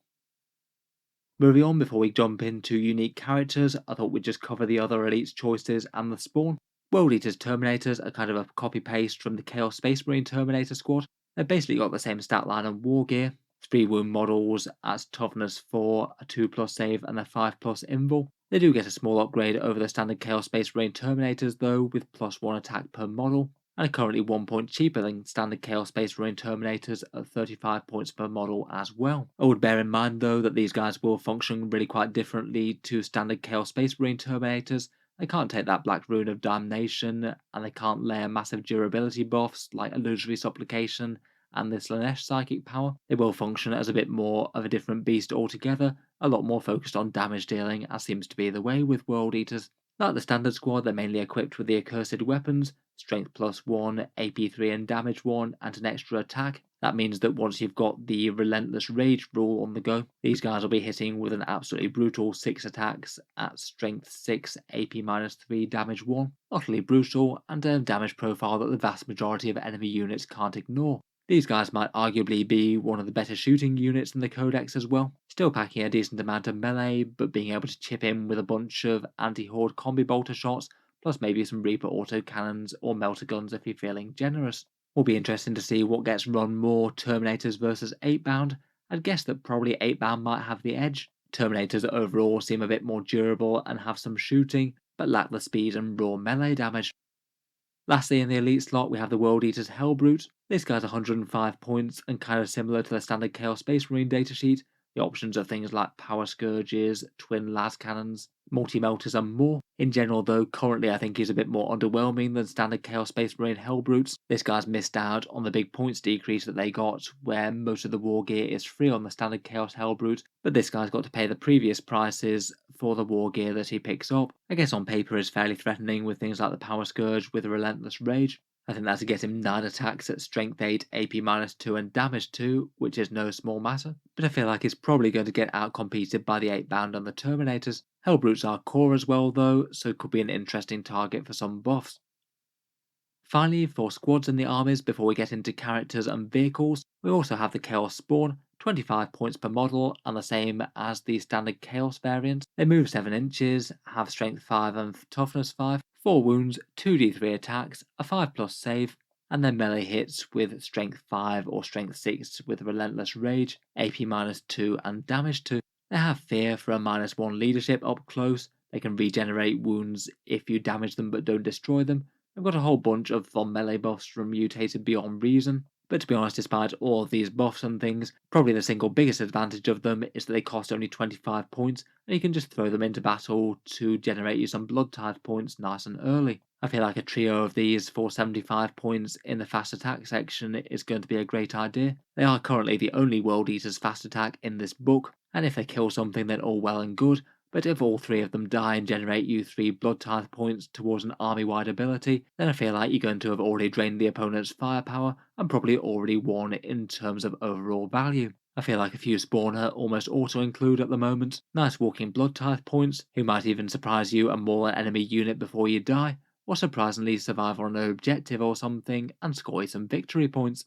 Moving on, before we jump into unique characters, I thought we'd just cover the other Elite's choices and the spawn. World Eater's Terminators are kind of a copy-paste from the Chaos Space Marine Terminator squad. They've basically got the same stat line and war gear, 3 wound models at toughness 4, a 2+ save and a 5+ invul. They do get a small upgrade over the standard Chaos Space Marine Terminators though, with +1 attack per model, and are currently 1 point cheaper than standard Chaos Space Marine Terminators at 35 points per model as well. I would bear in mind though that these guys will function really quite differently to standard Chaos Space Marine Terminators. They can't take that Black Rune of Damnation, and they can't layer massive durability buffs like Illusory Supplication and this Slanesh Psychic power. They will function as a bit more of a different beast altogether, a lot more focused on damage dealing, as seems to be the way with World Eaters. Like the standard squad, they're mainly equipped with the accursed weapons, strength +1, AP3 and damage 1, and an extra attack. That means that once you've got the Relentless Rage rule on the go, these guys will be hitting with an absolutely brutal 6 attacks at strength 6, AP-3, damage 1. Utterly brutal, and a damage profile that the vast majority of enemy units can't ignore. These guys might arguably be one of the better shooting units in the Codex as well, still packing a decent amount of melee, but being able to chip in with a bunch of anti-horde combi bolter shots, plus maybe some Reaper autocannons or melter guns if you're feeling generous. Will be interesting to see what gets run more, Terminators versus Eightbound. I'd guess that probably Eightbound might have the edge. Terminators overall seem a bit more durable and have some shooting, but lack the speed and raw melee damage. Lastly, in the elite slot, we have the World Eater's Helbrute. This guy's 105 points and kind of similar to the standard Chaos Space Marine datasheet. The options are things like Power Scourges, Twin Las Cannons, Multi-Melters and more. In general though, currently I think he's a bit more underwhelming than standard Chaos Space Marine Helbrutes. This guy's missed out on the big points decrease that they got, where most of the war gear is free on the standard Chaos Helbrute, but this guy's got to pay the previous prices for the war gear that he picks up. I guess on paper is fairly threatening with things like the Power Scourge with a Relentless Rage. I think that'll get him 9 attacks at strength 8, AP-2 and damage 2, which is no small matter, but I feel like he's probably going to get outcompeted by the Eightbound and the Terminators. Helbrutes are core as well though, so could be an interesting target for some buffs. Finally, for squads in the armies, before we get into characters and vehicles, we also have the Chaos Spawn, 25 points per model and the same as the standard Chaos variant. They move 7 inches, have strength 5 and toughness 5, 4 wounds, 2d3 attacks, a 5+ save, and then melee hits with strength 5 or strength 6 with Relentless Rage, AP-2 and damage 2. They have fear for a -1 leadership up close. They can regenerate wounds if you damage them but don't destroy them. They've got a whole bunch of fun melee buffs from Mutated Beyond Reason, but to be honest, despite all of these buffs and things, probably the single biggest advantage of them is that they cost only 25 points, and you can just throw them into battle to generate you some Blood Tithe points nice and early. I feel like a trio of these for 75 points in the fast attack section is going to be a great idea. They are currently the only World Eaters fast attack in this book, and if they kill something then all well and good, but if all 3 of them die and generate you 3 Blood Tithe points towards an army-wide ability, then I feel like you're going to have already drained the opponent's firepower and probably already won in terms of overall value. I feel like a few spawner almost auto-include at the moment. Nice walking Blood Tithe points, who might even surprise you and maul an enemy unit before you die, or surprisingly survive on an objective or something and score you some victory points.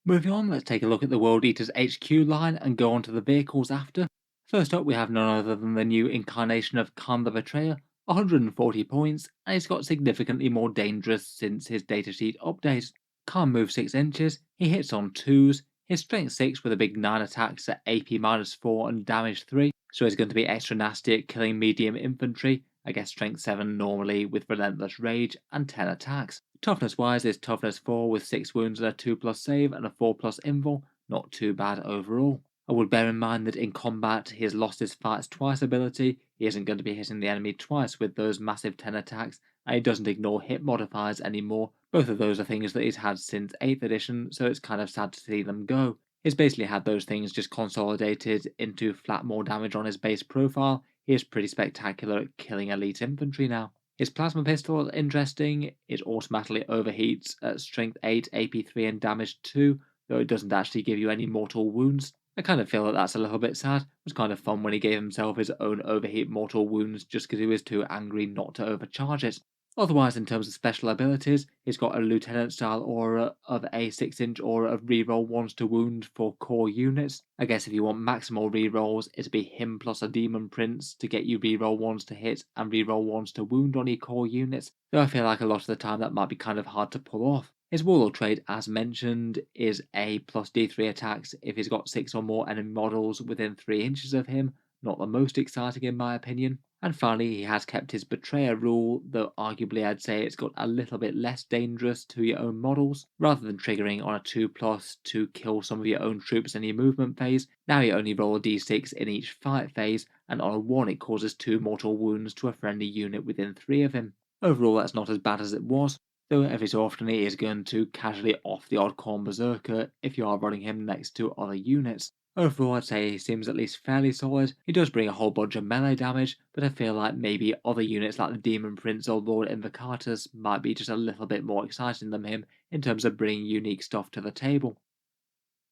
Moving on, let's take a look at the World Eaters HQ line and go on to the vehicles after. First up, we have none other than the new incarnation of Khorne the Betrayer, 140 points, and he's got significantly more dangerous since his datasheet update. Khorne moves 6 inches, he hits on 2s, his strength 6 with a big 9 attacks at AP-4 and damage 3, so he's going to be extra nasty at killing medium infantry, I guess strength 7 normally with Relentless Rage, and 10 attacks. Toughness wise is toughness 4 with 6 wounds and a 2+ save and a 4+ invul, not too bad overall. I would bear in mind that in combat he has lost his fights twice ability, he isn't going to be hitting the enemy twice with those massive 10 attacks, and he doesn't ignore hit modifiers anymore. Both of those are things that he's had since 8th edition, so it's kind of sad to see them go. He's basically had those things just consolidated into flat more damage on his base profile. He is pretty spectacular at killing elite infantry now. His plasma pistol is interesting, it automatically overheats at strength 8, AP3 and damage 2, though it doesn't actually give you any mortal wounds. I kind of feel that that's a little bit sad. It was kind of fun when he gave himself his own overheat mortal wounds just because he was too angry not to overcharge it. Otherwise, in terms of special abilities, he's got a lieutenant style aura of a 6-inch aura of reroll 1s to wound for core units. I guess if you want maximal rerolls, it'd be him plus a demon prince to get you reroll 1s to hit and reroll 1s to wound on your core units, though I feel like a lot of the time that might be kind of hard to pull off. His Warlord trait, as mentioned, is a plus D3 attacks if he's got 6 or more enemy models within 3 inches of him. Not the most exciting in my opinion. And finally, he has kept his Betrayer rule, though arguably I'd say it's got a little bit less dangerous to your own models. Rather than triggering on a 2+ to kill some of your own troops in your movement phase, now you only roll a d6 in each fight phase, and on a 1 it causes 2 mortal wounds to a friendly unit within 3 of him. Overall, that's not as bad as it was, though every so often he is going to casually off the odd Khorne Berzerker if you are running him next to other units. Overall, I'd say he seems at least fairly solid. He does bring a whole bunch of melee damage, but I feel like maybe other units like the Demon Prince or Lord Invocatus might be just a little bit more exciting than him in terms of bringing unique stuff to the table.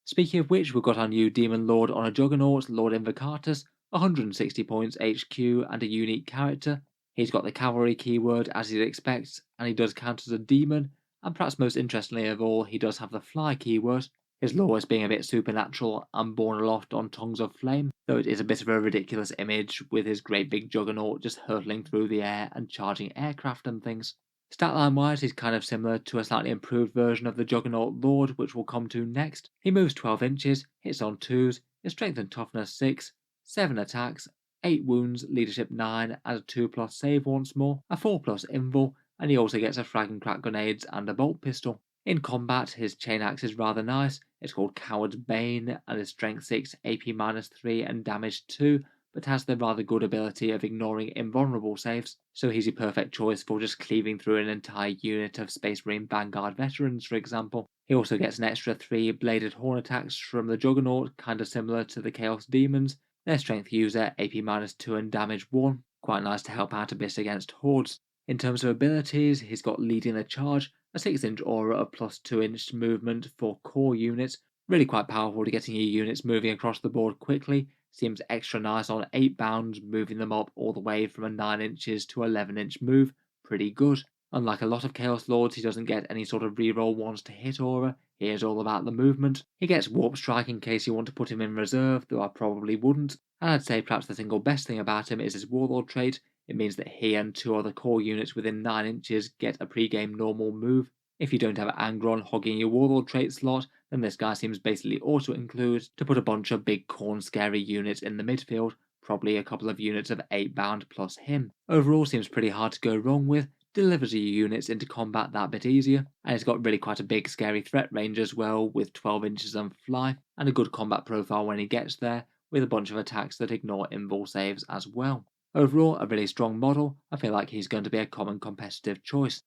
Speaking of which, we've got our new Demon Lord on a Juggernaut, Lord Invocatus, 160 points HQ and a unique character. He's got the cavalry keyword as you'd expect, and he does count as a demon, and perhaps most interestingly of all, he does have the fly keyword. His lore being a bit supernatural and borne aloft on tongues of flame, though it is a bit of a ridiculous image with his great big juggernaut just hurtling through the air and charging aircraft and things. Statline wise, he's kind of similar to a slightly improved version of the Juggernaut Lord, which we'll come to next. He moves 12 inches, hits on 2s, his strength and toughness 6, 7 attacks, 8 wounds, leadership 9, and a 2+ save once more, a 4+ invul, and he also gets a frag and crack grenades and a bolt pistol. In combat, his chain axe is rather nice. It's called Coward's Bane and is strength 6, AP -3, and damage 2, but has the rather good ability of ignoring invulnerable saves, so he's your perfect choice for just cleaving through an entire unit of Space Marine Vanguard veterans, for example. He also gets an extra 3 bladed horn attacks from the Juggernaut, kinda similar to the Chaos Demons. Their strength user, AP -2 and damage 1, quite nice to help out a bit against hordes. In terms of abilities, he's got Leading the Charge, a 6-inch aura of plus 2-inch movement for core units, really quite powerful to getting your units moving across the board quickly. Seems extra nice on 8-bound, moving them up all the way from a 9 inches to 11-inch move, pretty good. Unlike a lot of Chaos Lords, he doesn't get any sort of reroll 1s to hit aura, he is all about the movement. He gets Warp Strike in case you want to put him in reserve, though I probably wouldn't, and I'd say perhaps the single best thing about him is his Warlord trait. It means that he and 2 other core units within 9 inches get a pre-game normal move. If you don't have Angron hogging your Warlord trait slot, then this guy seems basically auto-include to put a bunch of big Khorne scary units in the midfield, probably a couple of units of 8-bound plus him. Overall seems pretty hard to go wrong with, delivers your units into combat that bit easier, and it's got really quite a big scary threat range as well with 12 inches and fly, and a good combat profile when he gets there, with a bunch of attacks that ignore invul saves as well. Overall, a really strong model. I feel like he's going to be a common competitive choice.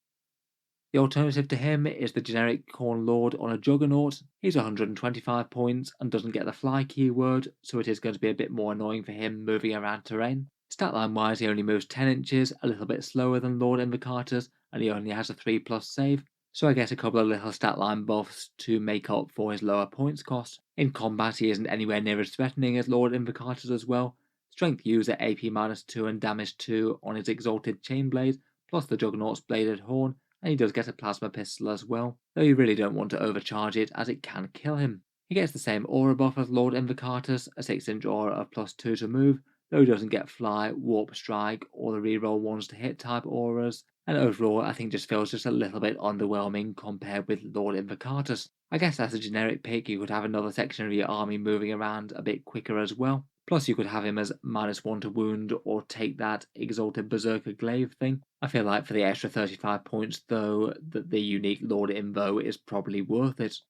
The alternative to him is the generic Khorne Lord on a Juggernaut. He's 125 points and doesn't get the fly keyword, so it is going to be a bit more annoying for him moving around terrain. Statline wise, he only moves 10 inches, a little bit slower than Lord Invocatus, and he only has a 3+ save, so I get a couple of little statline buffs to make up for his lower points cost. In combat, he isn't anywhere near as threatening as Lord Invocatus as well. Strength user AP -2 and damage 2 on his Exalted Chainblade, plus the Juggernaut's Bladed Horn, and he does get a plasma pistol as well, though you really don't want to overcharge it as it can kill him. He gets the same aura buff as Lord Invocatus, a 6-inch aura of +2 to move, though he doesn't get fly, warp strike, or the reroll 1s to hit type auras, and overall I think just feels just a little bit underwhelming compared with Lord Invocatus. I guess as a generic pick you could have another section of your army moving around a bit quicker as well. Plus you could have him as -1 to wound or take that Exalted Berserker glaive thing. I feel like for the extra 35 points though, that the unique Lord Invo is probably worth it.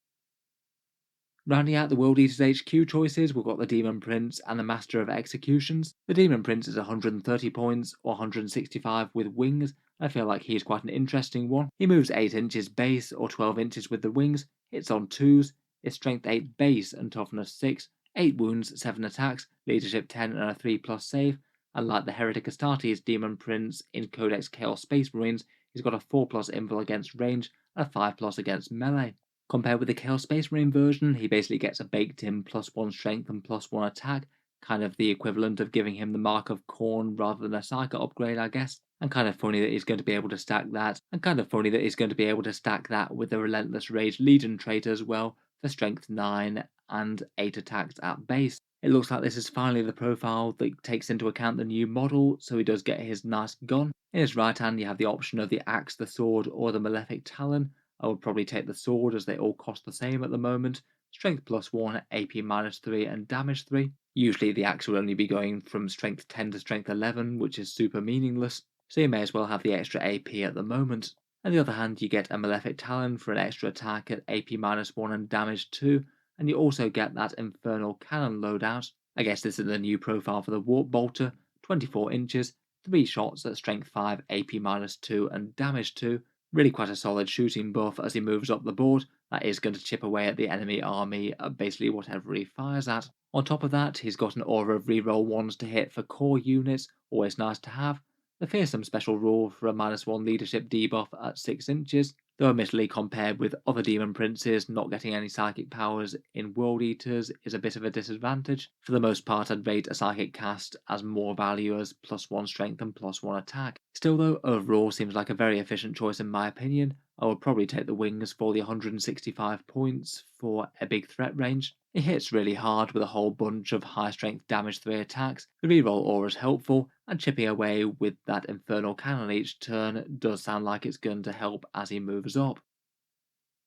Rounding out the World Eaters HQ choices, we've got the Demon Prince and the Master of Executions. The Demon Prince is 130 points, or 165 with wings. I feel like he's quite an interesting one. He moves 8 inches base, or 12 inches with the wings, hits on 2s, is strength 8 base and toughness 6, 8 wounds, 7 attacks, leadership 10 and a 3+ save, and like the Heretic Astartes Demon Prince in Codex Chaos Space Marines, he's got a 4+ invul against range and a 5+ against melee. Compared with the Chaos Space Marine version, he basically gets a baked-in +1 strength and +1 attack, kind of the equivalent of giving him the mark of Khorne rather than a Psyker upgrade, I guess. And kind of funny that he's going to be able to stack that, with the Relentless Rage Legion trait as well for strength 9 and 8 attacks at base. It looks like this is finally the profile that takes into account the new model, so he does get his nice gun. In his right hand you have the option of the axe, the sword, or the malefic talon. I would probably take the sword as they all cost the same at the moment. Strength +1, AP -3, and damage 3. Usually the axe will only be going from strength 10 to strength 11, which is super meaningless, so you may as well have the extra AP at the moment. On the other hand, you get a Malefic Talon for an extra attack at AP -1 and damage 2, and you also get that Infernal Cannon loadout. I guess this is the new profile for the Warp Bolter, 24 inches, 3 shots at strength 5, AP -2 and damage 2. Really quite a solid shooting buff as he moves up the board. That is going to chip away at the enemy army at basically whatever he fires at. On top of that, he's got an aura of reroll 1s to hit for core units, always nice to have. The fearsome special rule for a -1 leadership debuff at 6 inches, though admittedly compared with other demon princes, not getting any psychic powers in World Eaters is a bit of a disadvantage. For the most part, I'd rate a psychic cast as more value as +1 strength and +1 attack. Still though, overall seems like a very efficient choice in my opinion. I would probably take the wings for the 165 points for a big threat range. It hits really hard with a whole bunch of high strength damage 3 attacks. The reroll aura is helpful, and chipping away with that infernal cannon each turn does sound like it's going to help as he moves up.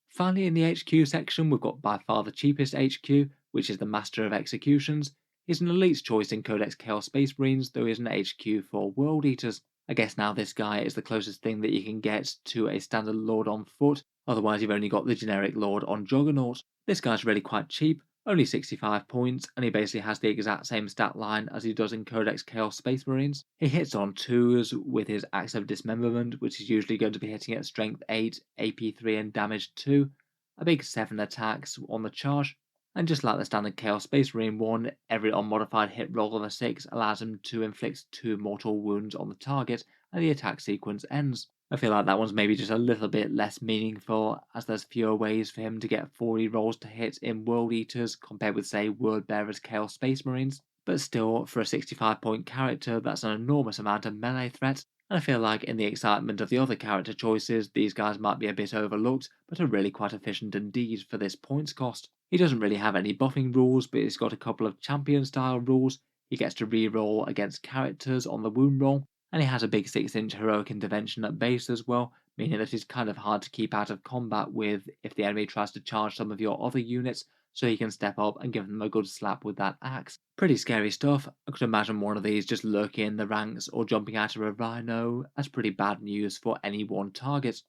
Finally, in the HQ section, we've got by far the cheapest HQ, which is the Master of Executions. He's an elite choice in Codex Chaos Space Marines, though he is an HQ for World Eaters. I guess now this guy is the closest thing that you can get to a standard Lord on foot, otherwise you've only got the generic Lord on Juggernaut. This guy's really quite cheap, only 65 points, and he basically has the exact same stat line as he does in Codex Chaos Space Marines. He hits on 2s with his Axe of Dismemberment, which is usually going to be hitting at strength 8, AP 3 and damage 2, a big 7 attacks on the charge. And just like the standard Chaos Space Marine one, every unmodified hit roll of a 6 allows him to inflict 2 mortal wounds on the target, and the attack sequence ends. I feel like that one's maybe just a little bit less meaningful, as there's fewer ways for him to get 40 rolls to hit in World Eaters compared with, say, Word Bearers Chaos Space Marines. But still, for a 65-point character, that's an enormous amount of melee threat, and I feel like in the excitement of the other character choices, these guys might be a bit overlooked, but are really quite efficient indeed for this points cost. He doesn't really have any buffing rules, but he's got a couple of champion-style rules. He gets to reroll against characters on the wound roll, and he has a big 6-inch heroic intervention at base as well, meaning that he's kind of hard to keep out of combat with if the enemy tries to charge some of your other units, so he can step up and give them a good slap with that axe. Pretty scary stuff. I could imagine one of these just lurking in the ranks or jumping out of a rhino as pretty bad news for any one target.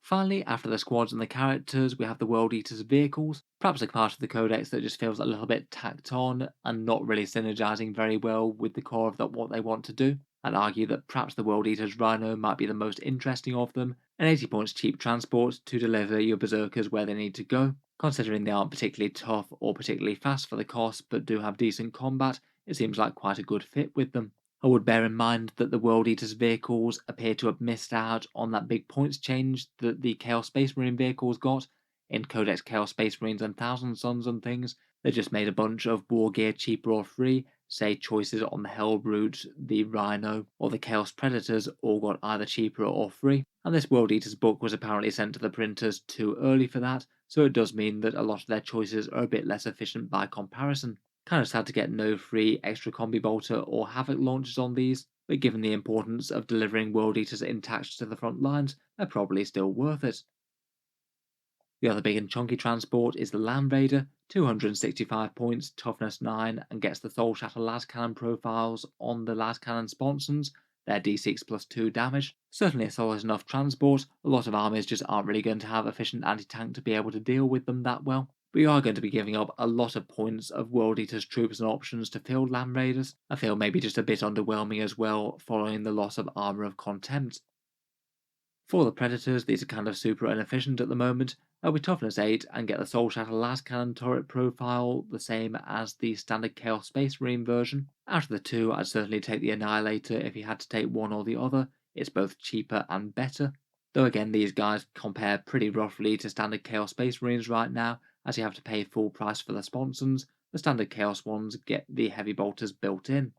Finally, after the squads and the characters, we have the World Eaters' vehicles, perhaps a part of the Codex that just feels a little bit tacked on and not really synergizing very well with the core of what they want to do. I'd argue that perhaps the World Eaters' Rhino might be the most interesting of them, an 80 points cheap transport to deliver your Berserkers where they need to go. Considering they aren't particularly tough or particularly fast for the cost but do have decent combat, it seems like quite a good fit with them. I would bear in mind that the World Eaters vehicles appear to have missed out on that big points change that the Chaos Space Marine vehicles got. In Codex Chaos Space Marines and Thousand Suns and things, they just made a bunch of war gear cheaper or free, say choices on the Helbrute, the Rhino, or the Chaos Predators all got either cheaper or free, and this World Eaters book was apparently sent to the printers too early for that, so it does mean that a lot of their choices are a bit less efficient by comparison. Kind of sad to get no free extra combi bolter or havoc launchers on these, but given the importance of delivering World Eaters intact to the front lines, they're probably still worth it. The other big and chunky transport is the Land Raider, 265 points, toughness 9, and gets the Soul Shatter Lascannon profiles on the Lascannon sponsons, their d6 plus 2 damage. Certainly a solid enough transport. A lot of armies just aren't really going to have efficient anti-tank to be able to deal with them that well. We are going to be giving up a lot of points of World Eaters troops and options to field Land Raiders. I feel maybe just a bit underwhelming as well, following the loss of Armour of Contempt. For the Predators, these are kind of super inefficient at the moment. They'll be toughness 8 and get the Soul Shatter Lascannon turret profile, the same as the standard Chaos Space Marine version. Out of the two, I'd certainly take the Annihilator if you had to take one or the other. It's both cheaper and better. Though again, these guys compare pretty roughly to standard Chaos Space Marines right now, as you have to pay full price for the sponsons, The standard Chaos ones get the heavy bolters built in.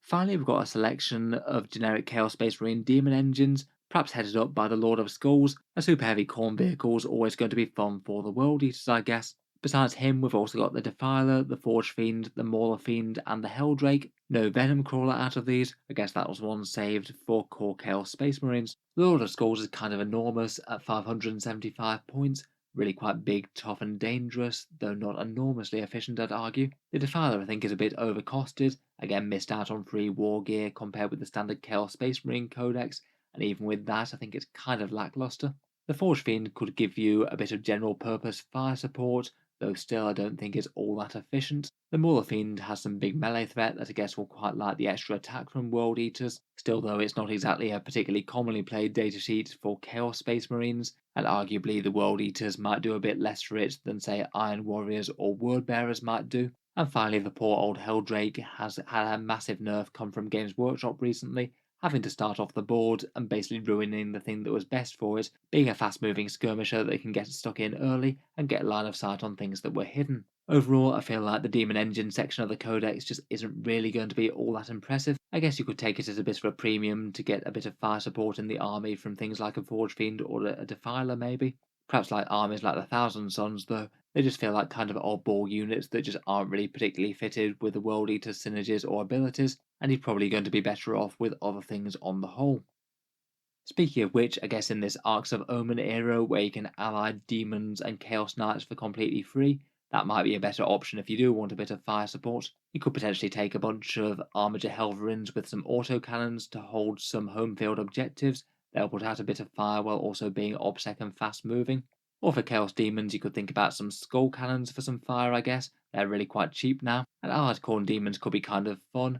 Finally, we've got a selection of generic Chaos Space Marine demon engines, perhaps headed up by the Lord of Skulls. A super heavy Khorne vehicle is always going to be fun for the World Eaters, I guess. Besides him, we've also got the Defiler, the Forge Fiend, the Mauler Fiend, and the Helldrake. No Venom Crawler out of these. I guess that was one saved for core Chaos Space Marines. The Lord of Skulls is kind of enormous at 575 points. Really quite big, tough, and dangerous, though not enormously efficient, I'd argue. The Defiler, I think, is a bit overcosted. Again, missed out on free war gear compared with the standard Chaos Space Marine Codex, and even with that, I think it's kind of lackluster. The Forge Fiend could give you a bit of general purpose fire support, though still I don't think it's all that efficient. The Mauler Fiend has some big melee threat that I guess will quite like the extra attack from World Eaters, still though it's not exactly a particularly commonly played datasheet for Chaos Space Marines, and arguably the World Eaters might do a bit less for it than say Iron Warriors or Word Bearers might do. And finally, the poor old Helldrake has had a massive nerf come from Games Workshop recently, having to start off the board and basically ruining the thing that was best for it, being a fast-moving skirmisher that can get stuck in early and get line of sight on things that were hidden. Overall, I feel like the Demon Engine section of the Codex just isn't really going to be all that impressive. I guess you could take it as a bit of a premium to get a bit of fire support in the army from things like a Forge Fiend or a Defiler maybe. Perhaps like armies like the Thousand Sons though, they just feel like kind of oddball units that just aren't really particularly fitted with the World Eater synergies or abilities, and you're probably going to be better off with other things on the whole. Speaking of which, I guess in this Arcs of Omen era where you can ally demons and Chaos Knights for completely free, that might be a better option if you do want a bit of fire support. You could potentially take a bunch of Armiger Helverins with some autocannons to hold some home field objectives. They'll put out a bit of fire while also being obsec and fast moving. Or for Chaos Demons, you could think about some Skull Cannons for some fire, I guess. They're really quite cheap now. And allied Khorne Demons could be kind of fun.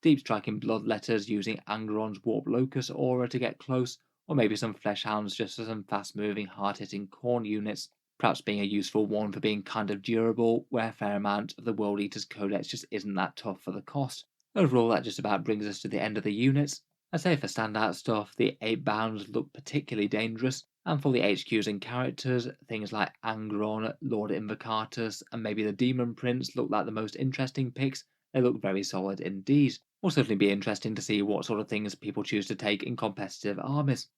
Deep striking Bloodletters using Angron's Warp Locus aura to get close, or maybe some Fleshhounds just for some fast moving, hard hitting Khorne units. Perhaps being a useful one for being kind of durable, where a fair amount of the World Eaters Codex just isn't that tough for the cost. Overall, that just about brings us to the end of the units. I'd say for standout stuff, the 8-bounds look particularly dangerous, and for the HQs and characters, things like Angron, Lord Invocatus, and maybe the Demon Prince look like the most interesting picks. They look very solid indeed. Will certainly be interesting to see what sort of things people choose to take in competitive armies.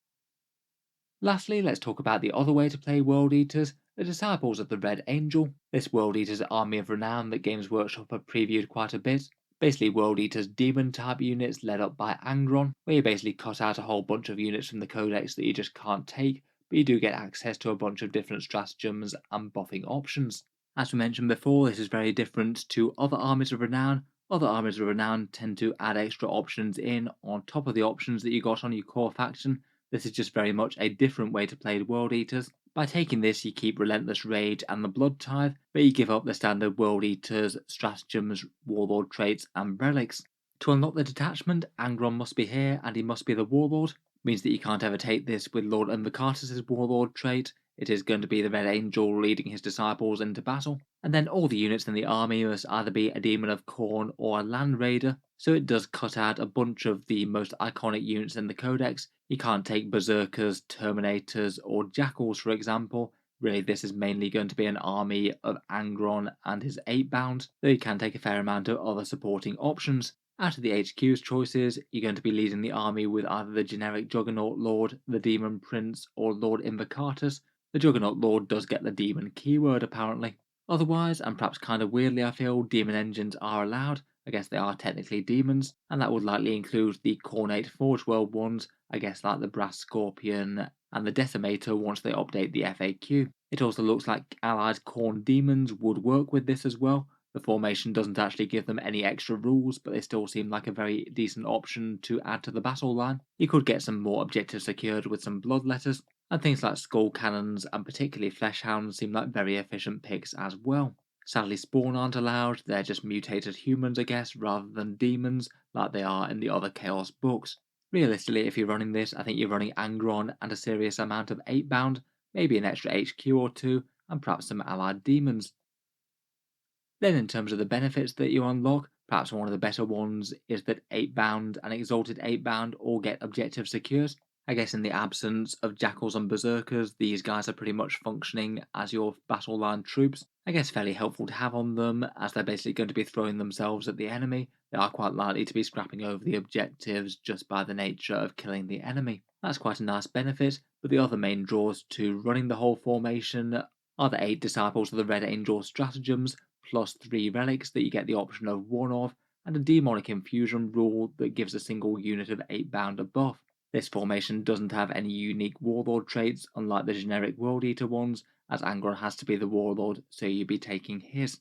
Lastly, let's talk about the other way to play World Eaters, the Disciples of the Red Angel. This World Eaters army of renown that Games Workshop have previewed quite a bit. Basically World Eaters demon type units led up by Angron, where you basically cut out a whole bunch of units from the Codex that you just can't take, but you do get access to a bunch of different stratagems and buffing options. As we mentioned before, this is very different to other armies of renown. Other armies of renown tend to add extra options in on top of the options that you got on your core faction. This is just very much a different way to play the World Eaters. By taking this, you keep Relentless Rage and the Blood Tithe, but you give up the standard World Eaters, Stratagems, Warlord Traits, and Relics. To unlock the detachment, Angron must be here and he must be the Warlord. Means that you can't ever take this with Lord Invocatus' Warlord trait. It is going to be the Red Angel leading his disciples into battle. And then all the units in the army must either be a Demon of Khorne or a Land Raider, so it does cut out a bunch of the most iconic units in the Codex. You can't take Berzerkers, Terminators, or Jakhals for example. Really, this is mainly going to be an army of Angron and his 8-bound, though you can take a fair amount of other supporting options. Out of the HQ's choices, you're going to be leading the army with either the generic Juggernaut Lord, the Demon Prince, or Lord Invocatus. The Juggernaut Lord does get the Demon keyword apparently. Otherwise, and perhaps kind of weirdly I feel, Demon Engines are allowed. I guess they are technically demons, and that would likely include the Cornate Forge World ones, I guess like the Brass Scorpion and the Decimator once they update the FAQ. It also looks like allied Khorne Demons would work with this as well. The formation doesn't actually give them any extra rules, but they still seem like a very decent option to add to the battle line. You could get some more objectives secured with some Bloodletters, and things like Skull Cannons and particularly Fleshhounds seem like very efficient picks as well. Sadly, Spawn aren't allowed, they're just mutated humans I guess, rather than demons like they are in the other Chaos books. Realistically, if you're running this, I think you're running Angron and a serious amount of 8-bound, maybe an extra HQ or two, and perhaps some allied demons. Then in terms of the benefits that you unlock, perhaps one of the better ones is that 8-bound and Exalted 8-bound all get objective secures. I guess in the absence of Jakhals and Berserkers, these guys are pretty much functioning as your battle line troops. I guess fairly helpful to have on them, as they're basically going to be throwing themselves at the enemy. They are quite likely to be scrapping over the objectives just by the nature of killing the enemy. That's quite a nice benefit, but the other main draws to running the whole formation are the 8 Disciples of the Red Angel Stratagems, plus 3 Relics that you get the option of 1 of, and a Daemonic Infusion rule that gives a single unit of 8-bound a buff. This formation doesn't have any unique Warlord traits, unlike the generic World Eater ones, as Angron has to be the Warlord, so you'll be taking his.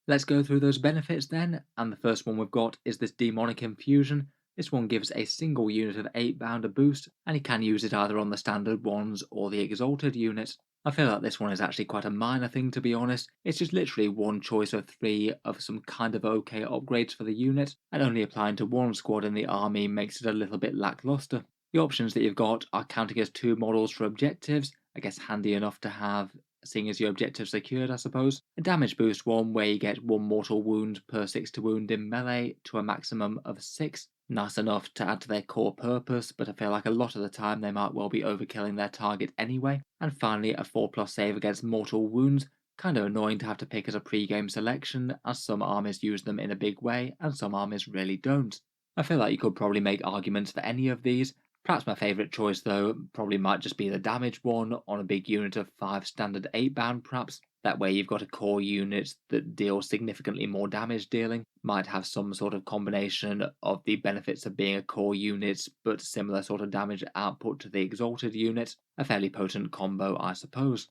Let's go through those benefits then, and the first one we've got is this Daemonic Infusion. This one gives a single unit of 8-bound a boost, and you can use it either on the standard ones or the Exalted unit. I feel like this one is actually quite a minor thing, to be honest. It's just literally one choice of 3 of some kind of okay upgrades for the unit, and only applying to one squad in the army makes it a little bit lackluster. The options that you've got are counting as 2 models for objectives, I guess handy enough to have, seeing as your objective secured, I suppose. A damage boost one where you get 1 mortal wound per 6 to wound in melee to a maximum of 6. Nice enough to add to their core purpose, but I feel like a lot of the time they might well be overkilling their target anyway. And finally, a 4+ save against mortal wounds. Kind of annoying to have to pick as a pre-game selection, as some armies use them in a big way and some armies really don't. I feel like you could probably make arguments for any of these. Perhaps my favourite choice though probably might just be the damage one on a big unit of 5 standard 8-bound perhaps. That way you've got a core unit that deals significantly more damage dealing, might have some sort of combination of the benefits of being a core unit but similar sort of damage output to the Exalted unit. A fairly potent combo, I suppose.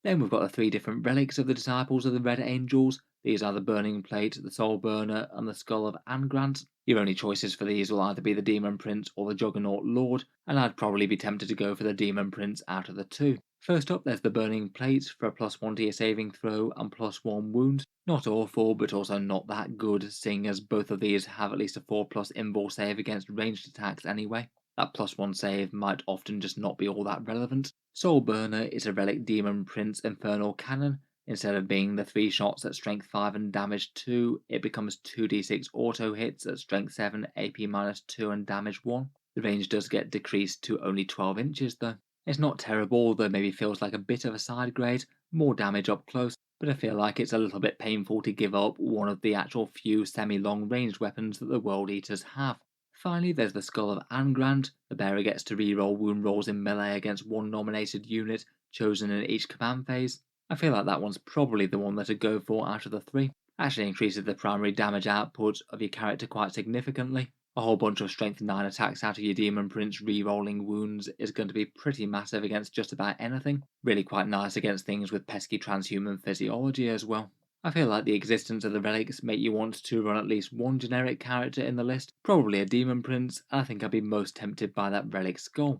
Then we've got the 3 different relics of the Disciples of the Red Angels. These are the Burning Plate, the Soul Burner, and the Skull of Angrons. Your only choices for these will either be the Demon Prince or the Juggernaut Lord, and I'd probably be tempted to go for the Demon Prince out of the 2. First up, there's the Burning Plate for a +1 to your saving throw and +1 wound. Not awful, but also not that good, seeing as both of these have at least a 4+ invul save against ranged attacks anyway. That +1 save might often just not be all that relevant. Soul Burner is a Relic Demon Prince Infernal Cannon. Instead of being the 3 shots at strength 5 and damage 2, it becomes 2d6 auto hits at strength 7, AP -2 and damage 1. The range does get decreased to only 12 inches though. It's not terrible, though maybe feels like a bit of a side grade, more damage up close, but I feel like it's a little bit painful to give up one of the actual few semi-long ranged weapons that the World Eaters have. Finally, there's the Skull of Angron. The bearer gets to reroll wound rolls in melee against 1 nominated unit chosen in each command phase. I feel like that one's probably the one that I'd go for out of the 3. Actually increases the primary damage output of your character quite significantly. A whole bunch of strength 9 attacks out of your Demon Prince re-rolling wounds is going to be pretty massive against just about anything. Really quite nice against things with pesky transhuman physiology as well. I feel like the existence of the relics make you want to run at least one generic character in the list, probably a Demon Prince, and I think I'd be most tempted by that relic skull.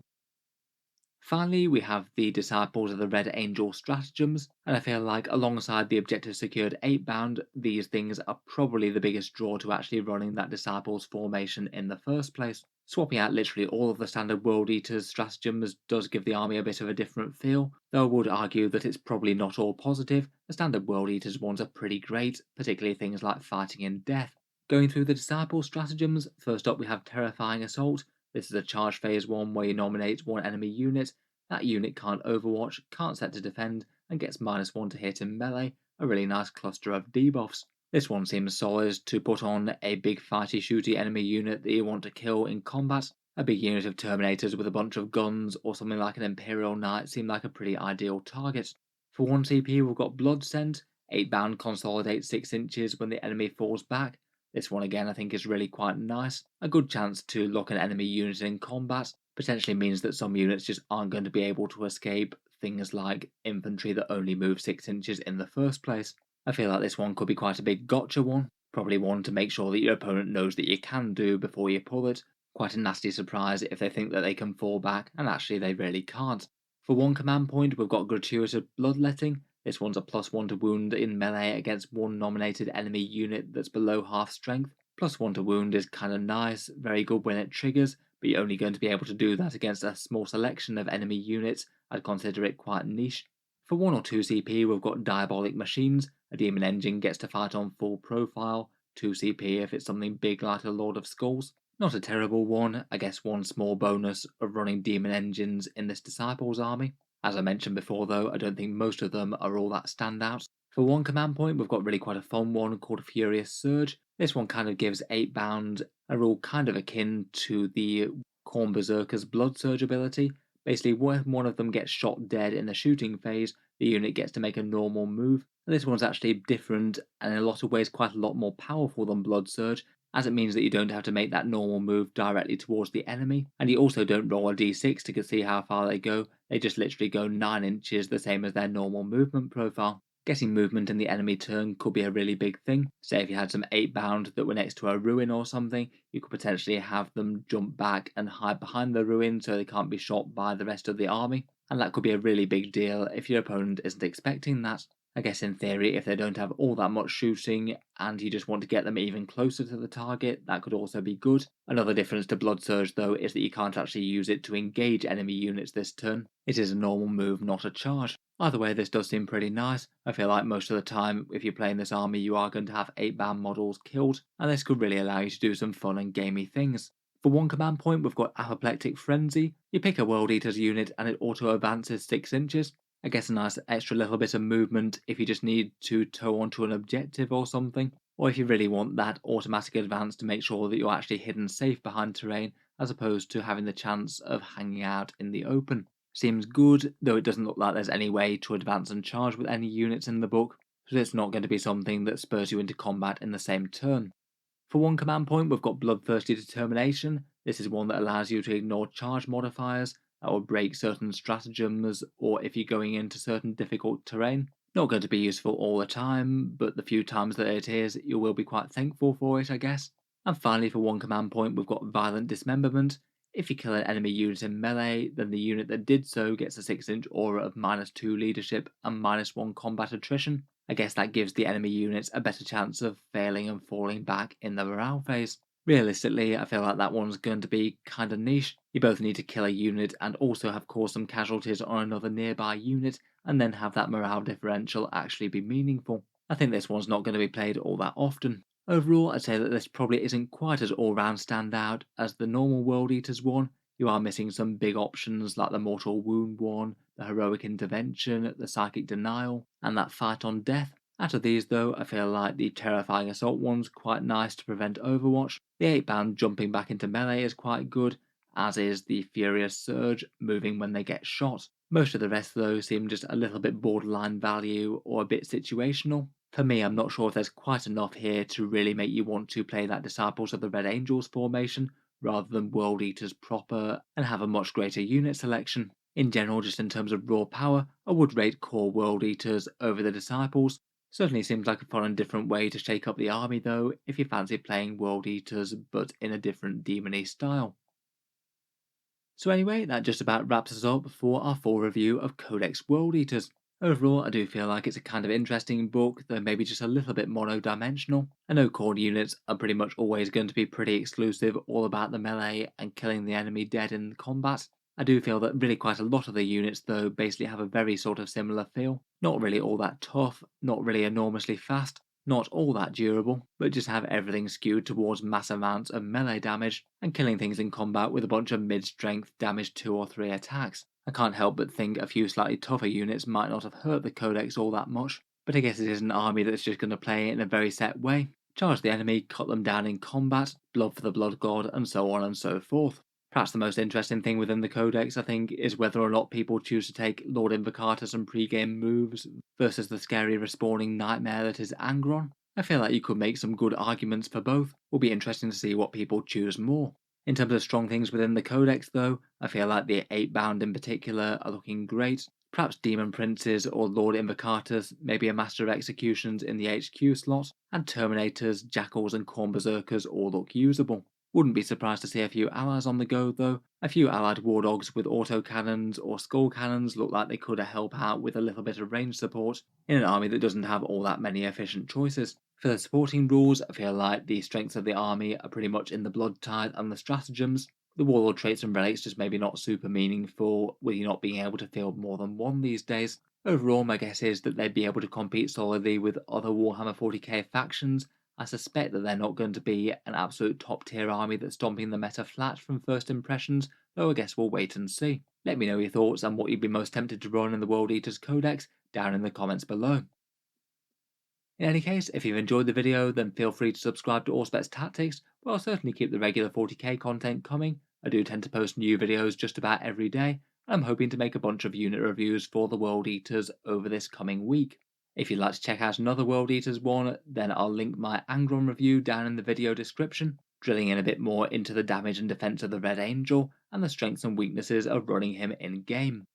Finally, we have the Disciples of the Red Angel Stratagems, and I feel like alongside the objective secured 8-bound, these things are probably the biggest draw to actually running that Disciples formation in the first place. Swapping out literally all of the standard World Eaters stratagems does give the army a bit of a different feel, though I would argue that it's probably not all positive. The standard World Eaters ones are pretty great, particularly things like fighting in death. Going through the Disciple stratagems, first up we have Terrifying Assault. This is a charge phase one where you nominate one enemy unit. That unit can't overwatch, can't set to defend, and gets -1 to hit in melee, a really nice cluster of debuffs. This one seems solid to put on a big fighty shooty enemy unit that you want to kill in combat. A big unit of Terminators with a bunch of guns or something like an Imperial Knight seem like a pretty ideal target. For 1 CP we've got Blood Scent, 8-bound consolidates 6 inches when the enemy falls back. This one again I think is really quite nice. A good chance to lock an enemy unit in combat, potentially means that some units just aren't going to be able to escape things like infantry that only move 6 inches in the first place. I feel like this one could be quite a big gotcha one, probably one to make sure that your opponent knows that you can do before you pull it. Quite a nasty surprise if they think that they can fall back and actually they really can't. For 1 command point we've got Gratuitous Bloodletting. This one's a +1 to wound in melee against 1 nominated enemy unit that's below half strength. +1 to wound is kinda nice, very good when it triggers, but you're only going to be able to do that against a small selection of enemy units. I'd consider it quite niche. For 1 or 2 CP we've got Diabolic Machines. A demon engine gets to fight on full profile, 2 CP if it's something big like a Lord of Skulls. Not a terrible one, I guess one small bonus of running demon engines in this Disciples army. As I mentioned before though, I don't think most of them are all that standout. For one command point, we've got really quite a fun one called Furious Surge. This one kind of gives 8-bound a rule kind of akin to the Khorne Berzerkers Blood Surge ability. Basically, when one of them gets shot dead in the shooting phase, the unit gets to make a normal move. And this one's actually different and in a lot of ways quite a lot more powerful than Blood Surge, as it means that you don't have to make that normal move directly towards the enemy, and you also don't roll a d6 to see how far they go, they just literally go 9 inches, the same as their normal movement profile. Getting movement in the enemy turn could be a really big thing. Say if you had some 8-bound that were next to a ruin or something, you could potentially have them jump back and hide behind the ruin so they can't be shot by the rest of the army, and that could be a really big deal if your opponent isn't expecting that. I guess in theory, if they don't have all that much shooting and you just want to get them even closer to the target, that could also be good. Another difference to Blood Surge though is that you can't actually use it to engage enemy units this turn. It is a normal move, not a charge. Either way, this does seem pretty nice. I feel like most of the time, if you're playing this army, you are going to have 8-bound models killed, and this could really allow you to do some fun and gamey things. For one command point, we've got Apoplectic Frenzy. You pick a World Eater's unit and it auto advances 6 inches. I guess a nice extra little bit of movement if you just need to tow onto an objective or something, or if you really want that automatic advance to make sure that you're actually hidden safe behind terrain as opposed to having the chance of hanging out in the open. Seems good, though it doesn't look like there's any way to advance and charge with any units in the book, so it's not going to be something that spurs you into combat in the same turn. For one command point, we've got Bloodthirsty Determination. This is one that allows you to ignore charge modifiers, that will break certain stratagems, or if you're going into certain difficult terrain. Not going to be useful all the time, but the few times that it is, you will be quite thankful for it, I guess. And finally, for one command point, we've got Violent Dismemberment. If you kill an enemy unit in melee, then the unit that did so gets a 6-inch aura of -2 leadership and -1 combat attrition. I guess that gives the enemy units a better chance of failing and falling back in the morale phase. Realistically, I feel like that one's going to be kinda niche. You both need to kill a unit and also have caused some casualties on another nearby unit, and then have that morale differential actually be meaningful. I think this one's not going to be played all that often. Overall, I'd say that this probably isn't quite as all-round standout as the normal World Eaters one. You are missing some big options like the Mortal Wound one, the Heroic Intervention, the Psychic Denial, and that Fight on Death. Out of these though, I feel like the Terrifying Assault one's quite nice to prevent Overwatch. The 8-bound jumping back into melee is quite good, as is the Furious Surge moving when they get shot. Most of the rest of those seem just a little bit borderline value or a bit situational. For me, I'm not sure if there's quite enough here to really make you want to play that Disciples of the Red Angels formation, rather than World Eaters proper, and have a much greater unit selection. In general, just in terms of raw power, I would rate core World Eaters over the Disciples. Certainly seems like a fun and different way to shake up the army though, if you fancy playing World Eaters but in a different demony style. So anyway, that just about wraps us up for our full review of Codex World Eaters. Overall, I do feel like it's a kind of interesting book, though maybe just a little bit mono-dimensional. I know core units are pretty much always going to be pretty exclusive, all about the melee and killing the enemy dead in combat. I do feel that really quite a lot of the units though basically have a very sort of similar feel. Not really all that tough, not really enormously fast, not all that durable, but just have everything skewed towards mass amounts of melee damage and killing things in combat with a bunch of mid-strength damage 2 or 3 attacks. I can't help but think a few slightly tougher units might not have hurt the Codex all that much, but I guess it is an army that's just going to play in a very set way. Charge the enemy, cut them down in combat, blood for the blood god, and so on and so forth. Perhaps the most interesting thing within the Codex, I think, is whether or not people choose to take Lord Invocatus and pre-game moves versus the scary respawning nightmare that is Angron. I feel like you could make some good arguments for both. Will be interesting to see what people choose more. In terms of strong things within the Codex though, I feel like the 8-bound in particular are looking great. Perhaps Demon Princes or Lord Invocatus, maybe a Master of Executions in the HQ slot, and Terminators, Jakhals and Khorne Berzerkers all look usable. Wouldn't be surprised to see a few allies on the go though. A few allied war dogs with autocannons or skull cannons look like they could help out with a little bit of range support in an army that doesn't have all that many efficient choices. For the supporting rules, I feel like the strengths of the army are pretty much in the Blood Tithe and the Stratagems. The Warlord Traits and Relics just maybe not super meaningful, with you not being able to field more than one these days. Overall, my guess is that they'd be able to compete solidly with other Warhammer 40k factions, I suspect that they're not going to be an absolute top tier army that's stomping the meta flat from first impressions, though I guess we'll wait and see. Let me know your thoughts and what you'd be most tempted to run in the World Eaters Codex down in the comments below. In any case, if you've enjoyed the video, then feel free to subscribe to Auspex Tactics, where I'll certainly keep the regular 40k content coming. I do tend to post new videos just about every day, and I'm hoping to make a bunch of unit reviews for the World Eaters over this coming week. If you'd like to check out another World Eaters one, then I'll link my Angron review down in the video description, drilling in a bit more into the damage and defense of the Red Angel, and the strengths and weaknesses of running him in-game.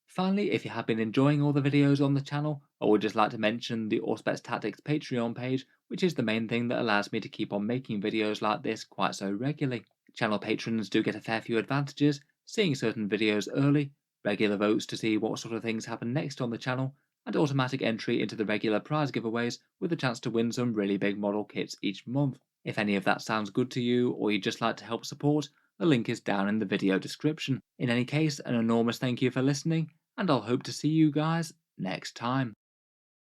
Finally, if you have been enjoying all the videos on the channel, I would just like to mention the Auspex Tactics Patreon page, which is the main thing that allows me to keep on making videos like this quite so regularly. Channel patrons do get a fair few advantages, seeing certain videos early, regular votes to see what sort of things happen next on the channel, and automatic entry into the regular prize giveaways with a chance to win some really big model kits each month. If any of that sounds good to you, or you'd just like to help support, the link is down in the video description. In any case, an enormous thank you for listening, and I'll hope to see you guys next time.